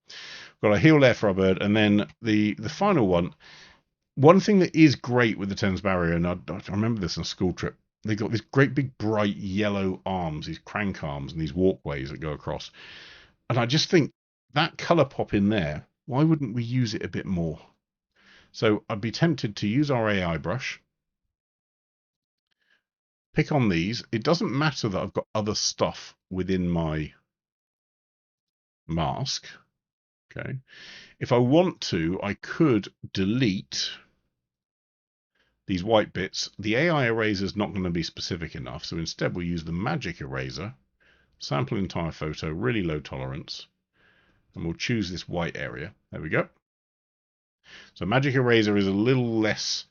Got a heel layer for our bird, and then the final one. One thing that is great with the Thames Barrier, and I remember this on a school trip, they've got these great big bright yellow arms, these crank arms, and these walkways that go across. And I just think that color pop in there, why wouldn't we use it a bit more? So I'd be tempted to use our AI brush, pick on these. It doesn't matter that I've got other stuff within my mask. Okay. If I want to, I could delete these white bits. The AI eraser is not going to be specific enough, so instead we'll use the magic eraser, sample entire photo, really low tolerance, and we'll choose this white area. There we go. So magic eraser is a little less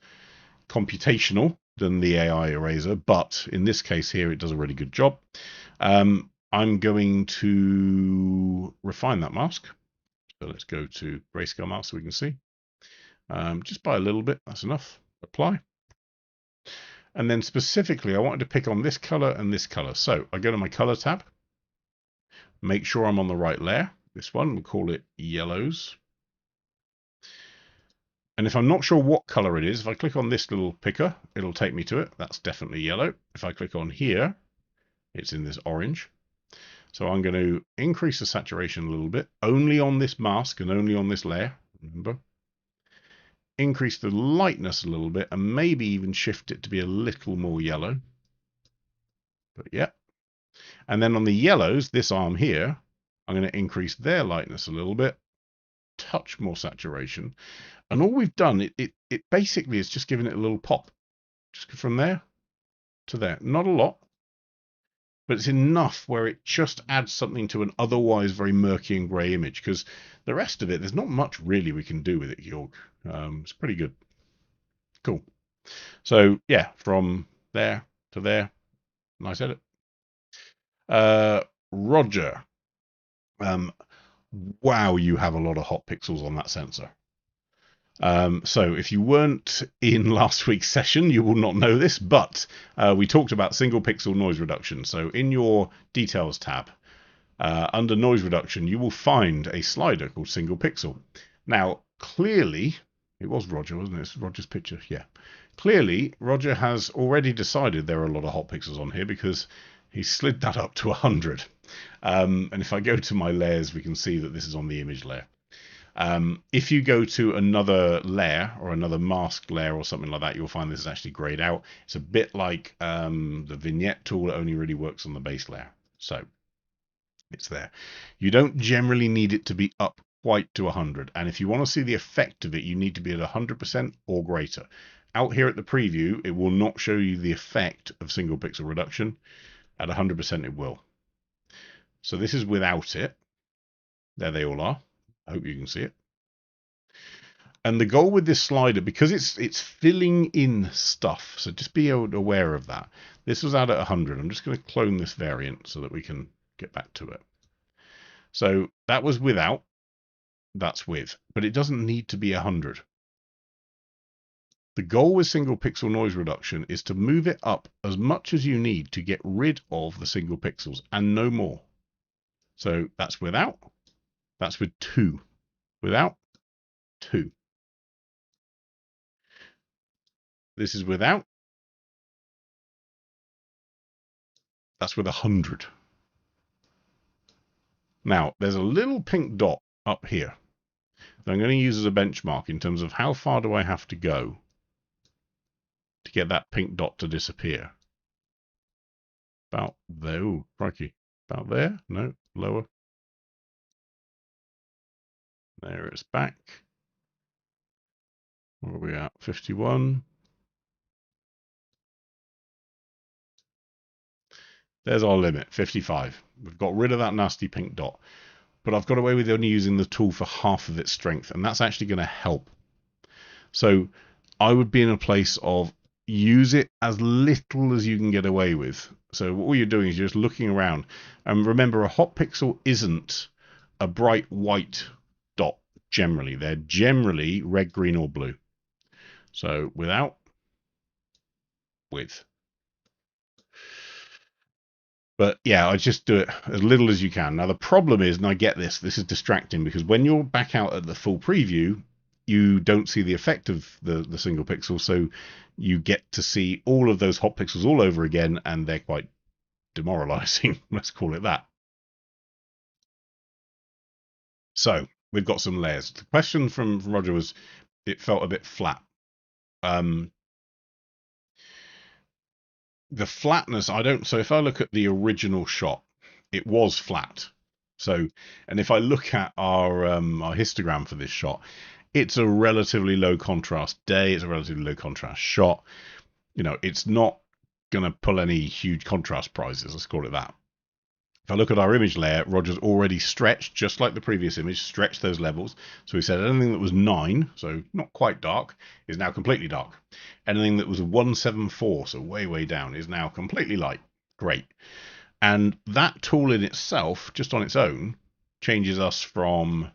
computational than the AI eraser, but in this case here it does a really good job. I'm going to refine that mask. So let's go to grayscale mask so we can see. Just by a little bit, that's enough. Apply. And then specifically, I wanted to pick on this color and this color. So I go to my color tab, make sure I'm on the right layer. This one, we'll call it yellows. And if I'm not sure what color it is, if I click on this little picker, it'll take me to it. That's definitely yellow. If I click on here, it's in this orange. So I'm going to increase the saturation a little bit, only on this mask and only on this layer, remember. Increase the lightness a little bit and maybe even shift it to be a little more yellow. But yeah. And then on the yellows, this arm here, I'm going to increase their lightness a little bit, touch more saturation. And all we've done, it basically is just giving it a little pop. Just from there to there. Not a lot, but it's enough where it just adds something to an otherwise very murky and grey image, because the rest of it, there's not much really we can do with it, Gorg. It's pretty good. Cool. So yeah, from there to there. Nice edit. Roger. Um, wow, you have a lot of hot pixels on that sensor. So if you weren't in last week's session, you will not know this, but we talked about single pixel noise reduction. So in your details tab, under noise reduction, you will find a slider called single pixel. Now, clearly, it was Roger, wasn't it? It's Roger's picture, yeah. Clearly, Roger has already decided there are a lot of hot pixels on here because he slid that up to 100. And if I go to my layers, we can see that this is on the image layer. If you go to another layer or another masked layer or something like that, you'll find this is actually grayed out. It's a bit like the vignette tool. It only really works on the base layer. So it's there. You don't generally need it to be up quite to 100. And if you want to see the effect of it, you need to be at 100% or greater. Out here at the preview, it will not show you the effect of single pixel reduction. At 100% it will. So this is without it. There they all are. I hope you can see it. And the goal with this slider, because it's filling in stuff, so just be aware of that. This was out at 100. I'm just going to clone this variant so that we can get back to it. So that was without, that's with, but it doesn't need to be 100. The goal with single pixel noise reduction is to move it up as much as you need to get rid of the single pixels and no more. So that's without, that's with 2. Without, 2. This is without, that's with 100. Now, there's a little pink dot up here that I'm going to use as a benchmark in terms of how far do I have to go to get that pink dot to disappear. About there. Ooh, crikey. About there? No, lower. There it's back. Where are we at? 51. There's our limit, 55. We've got rid of that nasty pink dot. But I've got away with only using the tool for half of its strength, and that's actually going to help. So I would be in a place of use it as little as you can get away with. So all you're doing is you're just looking around. And remember, a hot pixel isn't a bright white dot generally. They're generally red, green, or blue. So without, with. But yeah, I just do it as little as you can. Now the problem is, and I get this is distracting because when you're back out at the full preview, you don't see the effect of the single pixel, so you get to see all of those hot pixels all over again, and they're quite demoralizing. Let's call it that. So we've got some layers. The question from Roger was, it felt a bit flat. The flatness, so if I look at the original shot, it was flat. So, and if I look at our histogram for this shot, it's a relatively low contrast day. It's a relatively low contrast shot. You know, it's not going to pull any huge contrast prizes. Let's call it that. If I look at our image layer, Roger's already stretched, just like the previous image, stretched those levels. So he said anything that was 9, so not quite dark, is now completely dark. Anything that was 174, so way, way down, is now completely light. Great. And that tool in itself, just on its own, changes us from,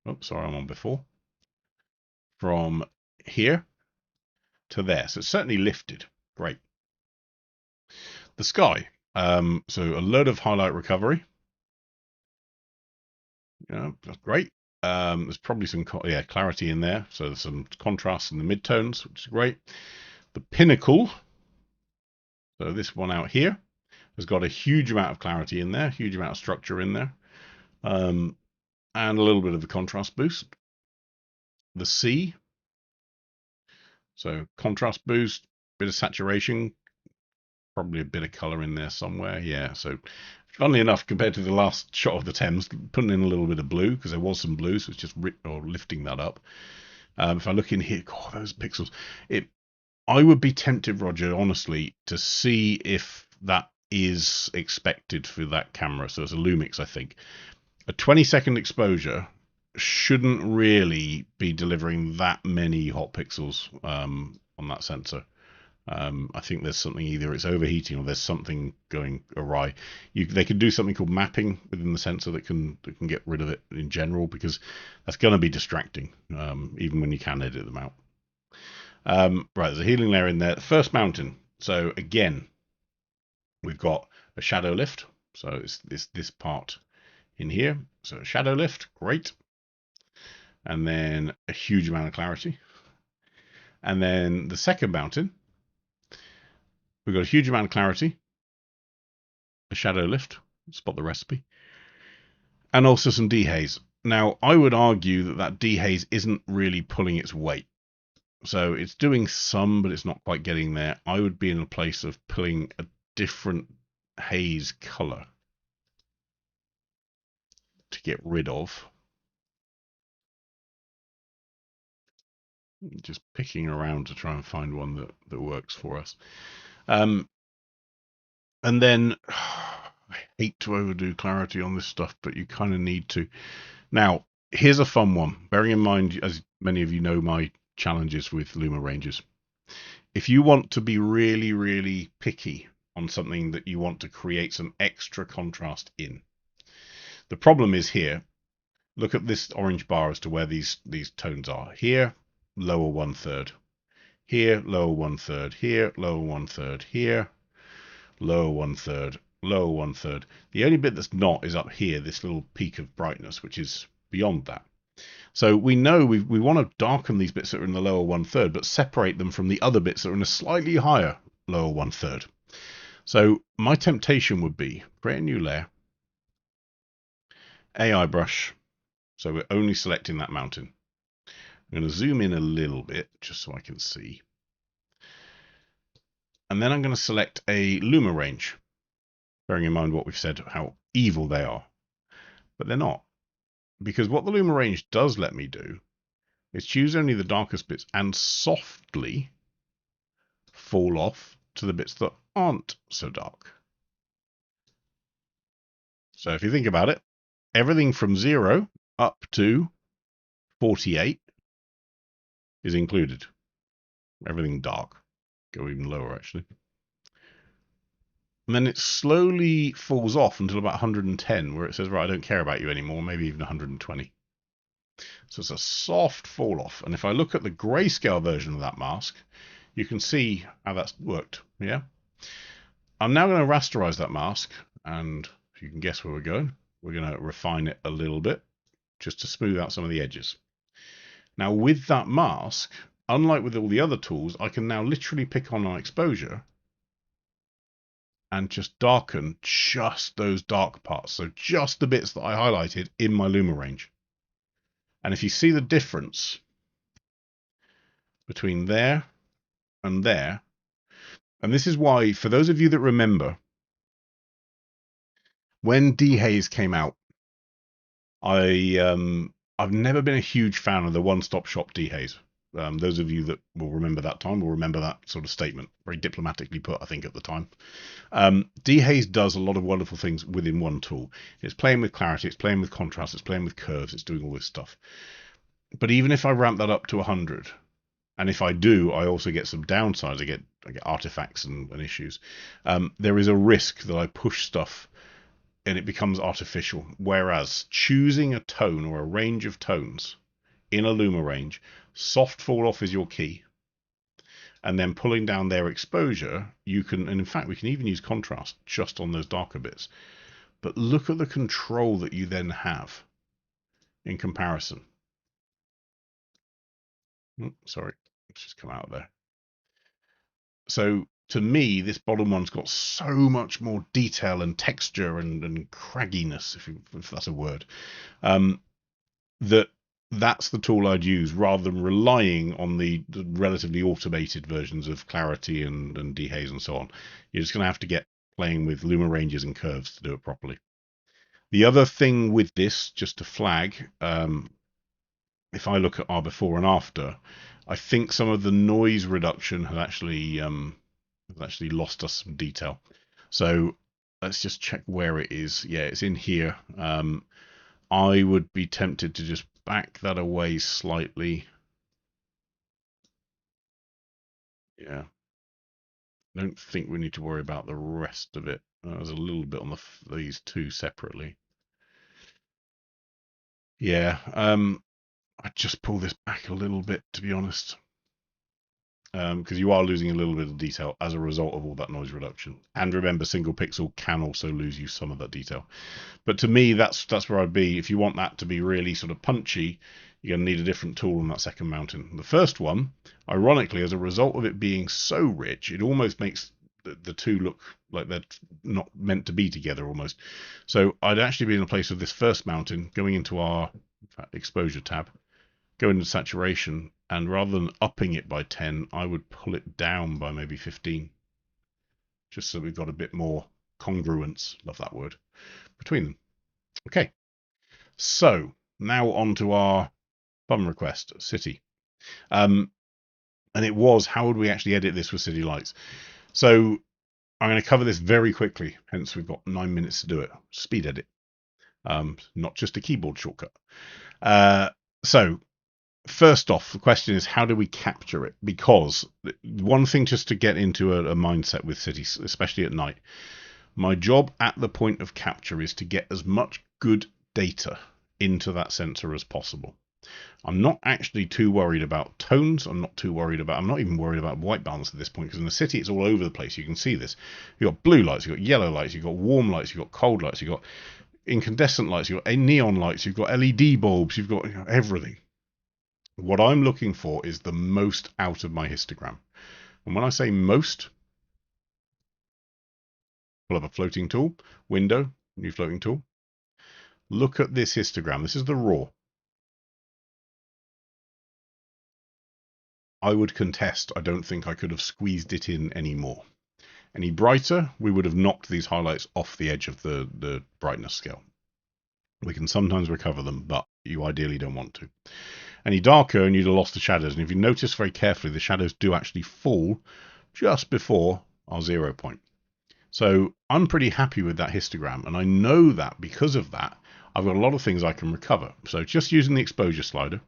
oh, sorry, I'm on before, from here to there. So it's certainly lifted. Great. The sky. So a load of highlight recovery. Yeah, that's great. There's probably some clarity in there. So there's some contrast in the midtones, which is great. The pinnacle. So this one out here has got a huge amount of clarity in there, huge amount of structure in there, and a little bit of a contrast boost. The sea. So contrast boost, bit of saturation, probably a bit of color in there somewhere. Yeah, so funnily enough, compared to the last shot of the Thames, putting in a little bit of blue, because there was some blue, so it's just lifting that up. If I look in here, God, those pixels. I would be tempted, Roger, honestly, to see if that is expected for that camera. So it's a Lumix, I think. A 20-second exposure shouldn't really be delivering that many hot pixels on that sensor. I think there's something, either it's overheating or there's something going awry. They could do something called mapping within the sensor that can get rid of it in general, because that's going to be distracting, even when you can edit them out. Right, there's a healing layer in there. The first mountain. So again, we've got a shadow lift. So it's this part in here. So a shadow lift, great. And then a huge amount of clarity. And then the second mountain, we've got a huge amount of clarity, a shadow lift, spot the recipe, and also some dehaze. Now, I would argue that dehaze isn't really pulling its weight. So it's doing some, but it's not quite getting there. I would be in a place of pulling a different haze color to get rid of. Just picking around to try and find one that works for us. And then, I hate to overdo clarity on this stuff, but you kind of need to. Now, here's a fun one. Bearing in mind, as many of you know, my challenges with Luma ranges. If you want to be really, really picky on something that you want to create some extra contrast in, the problem is here. Look at this orange bar as to where these tones are. Here, lower 1/3. Here, lower 1/3. Here, lower 1/3. Here, lower 1/3. Lower 1/3. The only bit that's not is up here, this little peak of brightness, which is beyond that. So we know we want to darken these bits that are in the lower 1/3, but separate them from the other bits that are in a slightly higher lower 1/3. So my temptation would be create a new layer, AI brush. So we're only selecting that mountain. I'm going to zoom in a little bit just so I can see. And then I'm going to select a Luma range, bearing in mind what we've said, how evil they are. But they're not. Because what the Luma range does let me do is choose only the darkest bits and softly fall off to the bits that aren't so dark. So if you think about it, everything from 0 up to 48 is included. Everything dark. Go even lower, actually. And then it slowly falls off until about 110, where it says, right, I don't care about you anymore, maybe even 120. So it's a soft fall off. And if I look at the grayscale version of that mask, you can see how that's worked. Yeah. I'm now going to rasterize that mask, and if you can guess where we're going, we're going to refine it a little bit just to smooth out some of the edges. Now with that mask, unlike with all the other tools, I can now literally pick on an exposure and just darken just those dark parts. So just the bits that I highlighted in my Luma range. And if you see the difference between there and there, and this is why, for those of you that remember, when Dehaze came out, I've never been a huge fan of the one-stop shop Dehaze. Those of you that will remember that time will remember that sort of statement, very diplomatically put, I think, at the time. Dehaze does a lot of wonderful things within one tool. It's playing with clarity, it's playing with contrast, it's playing with curves, it's doing all this stuff. But even if I ramp that up to 100, and if I do, I also get some downsides. I get artifacts and issues. There is a risk that I push stuff and it becomes artificial. Whereas choosing a tone or a range of tones in a Luma range, soft fall off is your key. And then pulling down their exposure, you can, and in fact, we can even use contrast just on those darker bits. But look at the control that you then have in comparison. Sorry, let's just come out of there. So to me, this bottom one's got so much more detail and texture and cragginess, if that's a word, that's the tool I'd use rather than relying on the relatively automated versions of clarity and dehaze and so on. You're just going to have to get playing with Luma ranges and curves to do it properly. The other thing with this, just to flag, if I look at our before and after, I think some of the noise reduction has actually lost us some detail. So let's just check where it is. Yeah, it's in here. I would be tempted to just back that away slightly. Yeah. I don't think we need to worry about the rest of it. There's a little bit on these two separately. Yeah. I'd just pull this back a little bit, to be honest. Because you are losing a little bit of detail as a result of all that noise reduction. And remember, single pixel can also lose you some of that detail. But to me, that's where I'd be. If you want that to be really sort of punchy, you're going to need a different tool on that second mountain. The first one, ironically, as a result of it being so rich, it almost makes the two look like they're not meant to be together almost. So I'd actually be in a place with this first mountain, going into our exposure tab, go into saturation, and rather than upping it by 10, I would pull it down by maybe 15, just so we've got a bit more congruence, love that word, between them. Okay, so now on to our fun request, City. And it was, how would we actually edit this with City Lights? So I'm going to cover this very quickly, hence we've got 9 minutes to do it. Speed edit, not just a keyboard shortcut. So first off, the question is, how do we capture it? Because one thing just to get into a mindset with cities, especially at night, my job at the point of capture is to get as much good data into that sensor as possible. I'm not actually too worried about tones. I'm not even worried about white balance at this point, because in the city it's all over the place. You can see this. You've got blue lights, you've got yellow lights, you've got warm lights, you've got cold lights, you've got incandescent lights, you've got neon lights, you've got LED bulbs, you've got everything. What I'm looking for is the most out of my histogram. And when I say most, we'll have a floating tool, window, new floating tool. Look at this histogram. This is the raw. I would contest, I don't think I could have squeezed it in any more. Any brighter, we would have knocked these highlights off the edge of the brightness scale. We can sometimes recover them, but you ideally don't want to. Any darker, and you'd have lost the shadows. And if you notice very carefully, the shadows do actually fall just before our 0 point. So I'm pretty happy with that histogram, and I know that because of that, I've got a lot of things I can recover. So just using the exposure slider,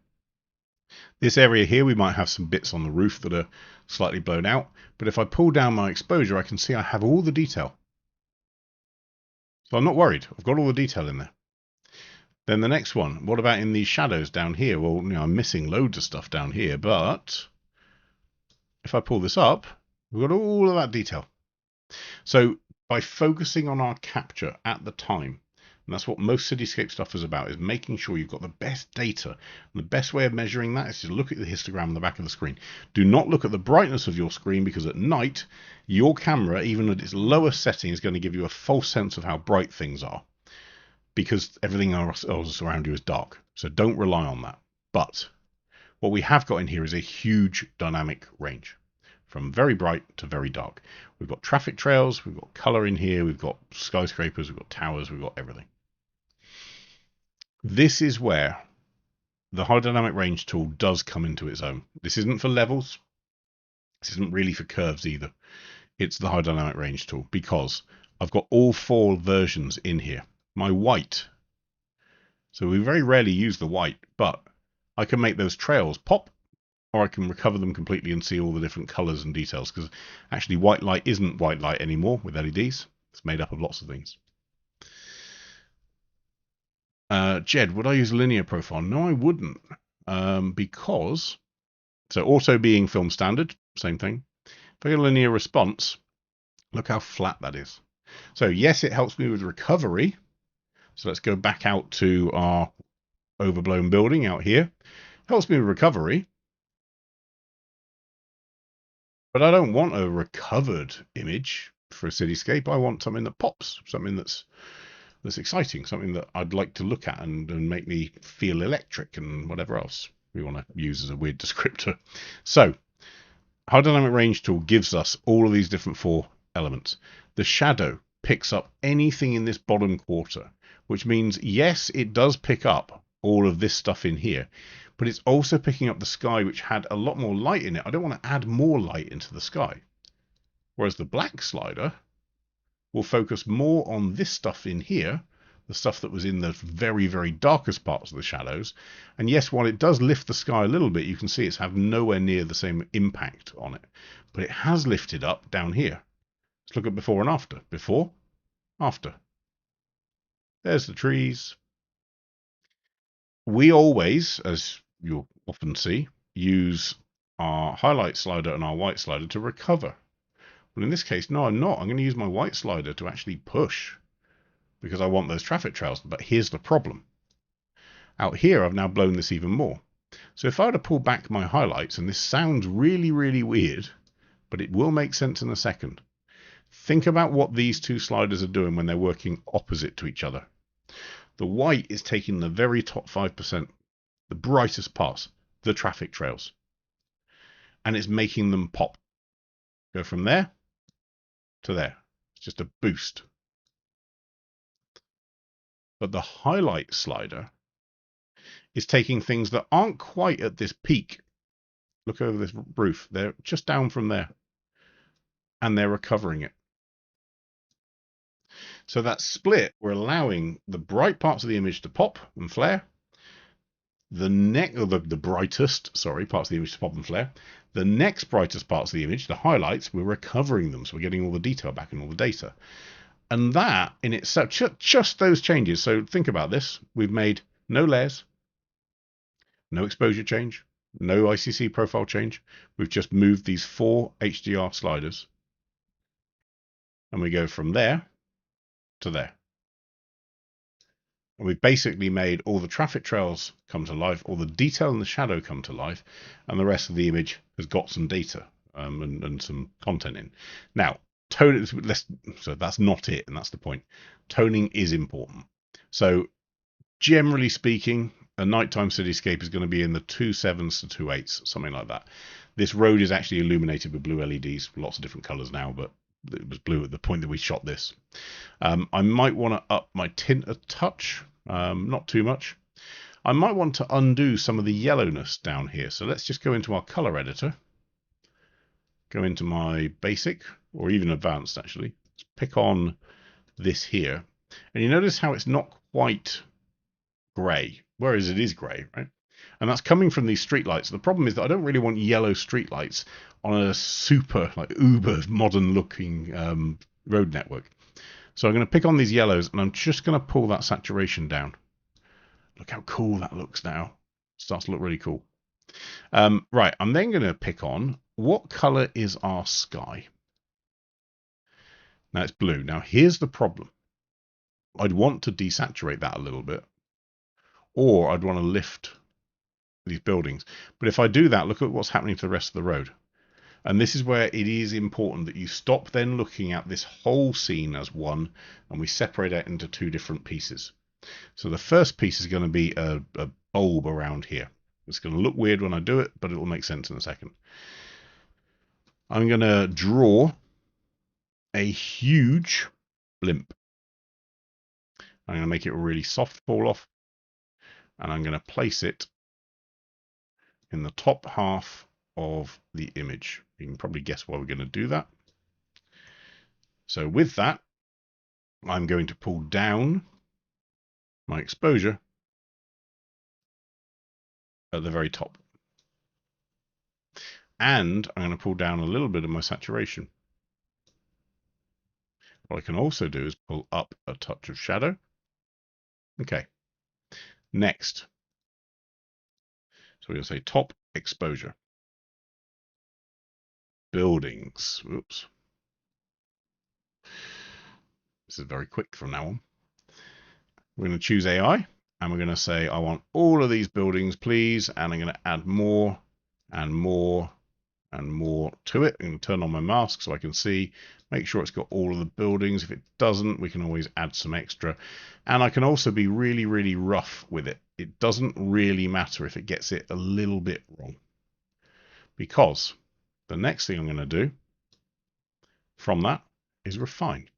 this area here, we might have some bits on the roof that are slightly blown out, but if I pull down my exposure, I can see I have all the detail. So I'm not worried. I've got all the detail in there. Then the next one, what about in these shadows down here? Well, I'm missing loads of stuff down here, but if I pull this up, we've got all of that detail. So by focusing on our capture at the time, and that's what most Cityscape stuff is about, is making sure you've got the best data. And the best way of measuring that is to look at the histogram on the back of the screen. Do not look at the brightness of your screen, because at night, your camera, even at its lowest setting, is going to give you a false sense of how bright things are, because everything else around you is dark. So don't rely on that. But what we have got in here is a huge dynamic range, from very bright to very dark. We've got traffic trails, we've got color in here, we've got skyscrapers, we've got towers, we've got everything. This is where the high dynamic range tool does come into its own. This isn't for levels. This isn't really for curves either. It's the high dynamic range tool, because I've got all 4 versions in here. My white. So we very rarely use the white, but I can make those trails pop, or I can recover them completely and see all the different colors and details, because actually white light isn't white light anymore with LEDs. It's made up of lots of things. Jed, would I use linear profile? No, I wouldn't, because, so auto being film standard, same thing. If I get a linear response, look how flat that is. So yes, it helps me with recovery. So let's go back out to our overblown building out here. Helps me with recovery. But I don't want a recovered image for a cityscape. I want something that pops, something that's exciting, something that I'd like to look at and make me feel electric and whatever else we want to use as a weird descriptor. So high dynamic range tool gives us all of these different 4 elements. The shadow picks up anything in this bottom quarter, which means, yes, it does pick up all of this stuff in here, but it's also picking up the sky, which had a lot more light in it. I don't want to add more light into the sky. Whereas the black slider will focus more on this stuff in here, the stuff that was in the very, very darkest parts of the shadows. And yes, while it does lift the sky a little bit, you can see it's had nowhere near the same impact on it. But it has lifted up down here. Let's look at before and after. Before, after. There's the trees. We always, as you'll often see, use our highlight slider and our white slider to recover. Well, in this case, no, I'm not. I'm going to use my white slider to actually push because I want those traffic trails. But here's the problem. Out here, I've now blown this even more. So if I were to pull back my highlights, and this sounds really, really weird, but it will make sense in a second. Think about what these two sliders are doing when they're working opposite to each other. The white is taking the very top 5%, the brightest parts, the traffic trails, and it's making them pop. Go from there to there. It's just a boost. But the highlight slider is taking things that aren't quite at this peak. Look over this roof. They're just down from there. And they're recovering it. So that split, we're allowing the bright parts of the image to pop and flare. The brightest parts of the image to pop and flare. The next brightest parts of the image, the highlights, we're recovering them. So we're getting all the detail back and all the data. And that in itself, just those changes. So think about this. We've made no layers, no exposure change, no ICC profile change. We've just moved these 4 HDR sliders. And we go from there to there. And we've basically made all the traffic trails come to life, all the detail in the shadow come to life, and the rest of the image has got some data and some content in. Now, so that's not it, and that's the point. Toning is important. So generally speaking, a nighttime cityscape is going to be in the 2.7s to 2.8s, something like that. This road is actually illuminated with blue LEDs, lots of different colors now, but it was blue at the point that we shot this. I might want to up my tint a touch, not too much. I might want to undo some of the yellowness down here. So let's just go into our color editor, go into my basic or even advanced actually. Let's pick on this here. And you notice how it's not quite gray, whereas it is gray, right? And that's coming from these streetlights. The problem is that I don't really want yellow streetlights on a super, like uber modern looking road network. So I'm going to pick on these yellows and I'm just going to pull that saturation down. Look how cool that looks now. Starts to look really cool. Right, I'm then going to pick on what color is our sky. Now it's blue. Now here's the problem. I'd want to desaturate that a little bit, or I'd want to lift these buildings. But if I do that, look at what's happening to the rest of the road. And this is where it is important that you stop then looking at this whole scene as one, and we separate it into 2 different pieces. So the first piece is going to be a bulb around here. It's going to look weird when I do it, but it will make sense in a second. I'm going to draw a huge blimp. I'm going to make it really soft fall off, and I'm going to place it in the top half of the image. You can probably guess why we're going to do that. So with that, I'm going to pull down my exposure at the very top. And I'm going to pull down a little bit of my saturation. What I can also do is pull up a touch of shadow. Okay. Next. So we're going to say top exposure. Buildings. Oops. This is very quick from now on. We're going to choose AI and we're going to say, I want all of these buildings, please. And I'm going to add more and more and more to it. I'm going to turn on my mask so I can see, make sure it's got all of the buildings. If it doesn't, we can always add some extra. And I can also be really, really rough with it. It doesn't really matter if it gets it a little bit wrong, because the next thing I'm going to do from that is refine.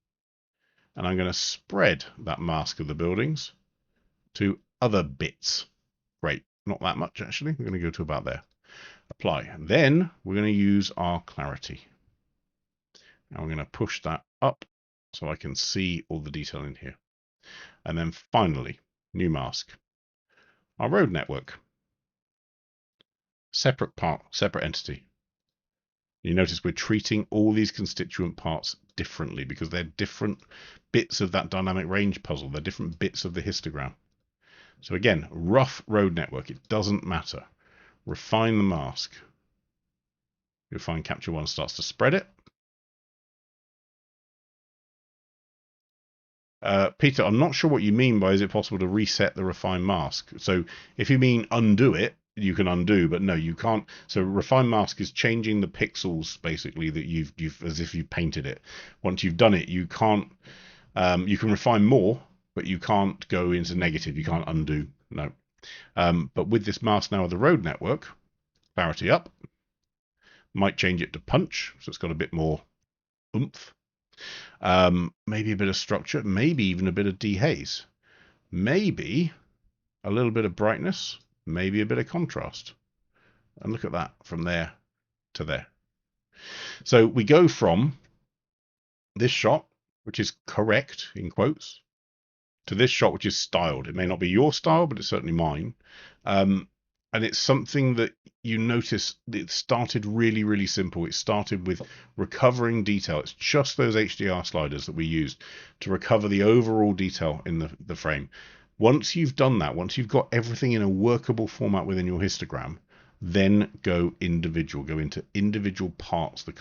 And I'm going to spread that mask of the buildings to other bits. Great, not that much actually. We're going to go to about there. Apply. And then we're going to use our clarity. And we're going to push that up so I can see all the detail in here. And then finally, new mask, our road network. Separate part, separate entity. You notice we're treating all these constituent parts differently because they're different bits of that dynamic range puzzle. They're different bits of the histogram. So again, rough road network, it doesn't matter. Refine the mask. You'll find Capture One starts to spread it. Peter, I'm not sure what you mean by is it possible to reset the refine mask? So if you mean undo it, you can undo, but no, you can't. So refine mask is changing the pixels basically that you've as if you've painted it. Once you've done it, you can't. You can refine more, but you can't go into negative. You can't undo. No. But with this mask now of the road network, clarity up. Might change it to punch, so it's got a bit more oomph. Maybe a bit of structure, maybe even a bit of dehaze, maybe a little bit of brightness, maybe a bit of contrast. And look at that, from there to there. So we go from this shot, which is correct in quotes, to this shot, which is styled. It may not be your style, but it's certainly mine. And it's something that you notice it started really, really simple. It started with recovering detail. It's just those HDR sliders that we used to recover the overall detail in the frame. Once you've done that, once you've got everything in a workable format within your histogram, then go individual. Go into individual parts, the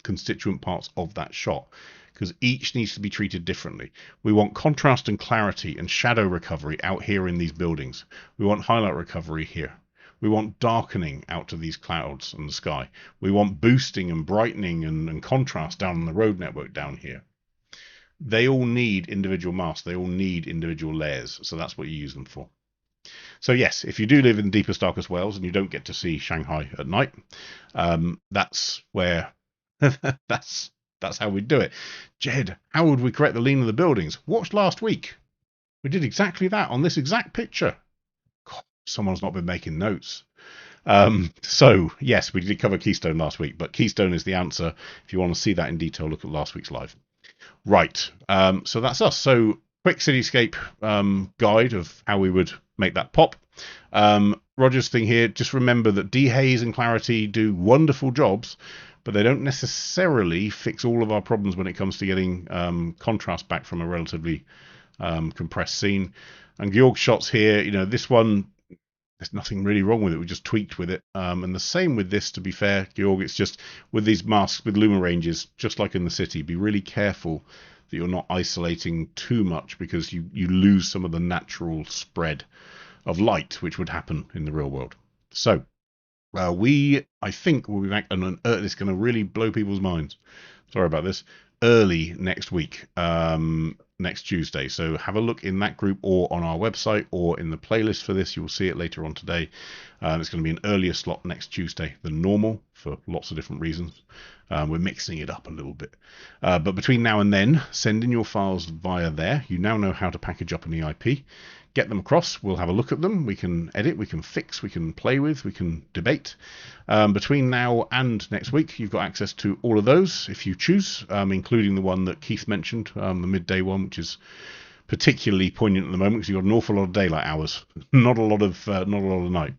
constituent parts of that shot, because each needs to be treated differently. We want contrast and clarity and shadow recovery out here in these buildings. We want highlight recovery here. We want darkening out to these clouds and the sky. We want boosting and brightening and contrast down on the road network down here. They all need individual masks. They all need individual layers. So that's what you use them for. So yes, if you do live in deepest, darkest Wales and you don't get to see Shanghai at night, that's where that's how we do it. Jed, how would we correct the lean of the buildings? Watched last week. We did exactly that on this exact picture. God, someone's not been making notes. So yes, we did cover Keystone last week, but Keystone is the answer. If you want to see that in detail, look at last week's live. Right. So that's us. So quick Cityscape guide of how we would make that pop. Roger's thing here, just remember that dehaze and clarity do wonderful jobs, but they don't necessarily fix all of our problems when it comes to getting contrast back from a relatively compressed scene. And Gorg shots here, you know, this one, there's nothing really wrong with it. We just tweaked with it. And the same with this, to be fair, Gorg, it's just with these masks, with luma ranges, just like in the city, be really careful that you're not isolating too much because you lose some of the natural spread of light, which would happen in the real world. So I think we'll be back, and it's going to really blow people's minds. Sorry about this. Early next week, next Tuesday. So have a look in that group or on our website or in the playlist for this. You'll see it later on today. It's going to be an earlier slot next Tuesday than normal for lots of different reasons. We're mixing it up a little bit. But between now and then, send in your files via there. You now know how to package up an EIP. Get them across. We'll have a look at them. We can edit, we can fix, we can play with, we can debate. Between now and next week, you've got access to all of those if you choose, including the one that Keith mentioned, the midday one, which is particularly poignant at the moment because you've got an awful lot of daylight hours, not a lot of night.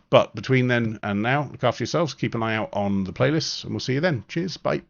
But between then and now, look after yourselves. Keep an eye out on the playlists, and we'll see you then. Cheers. Bye.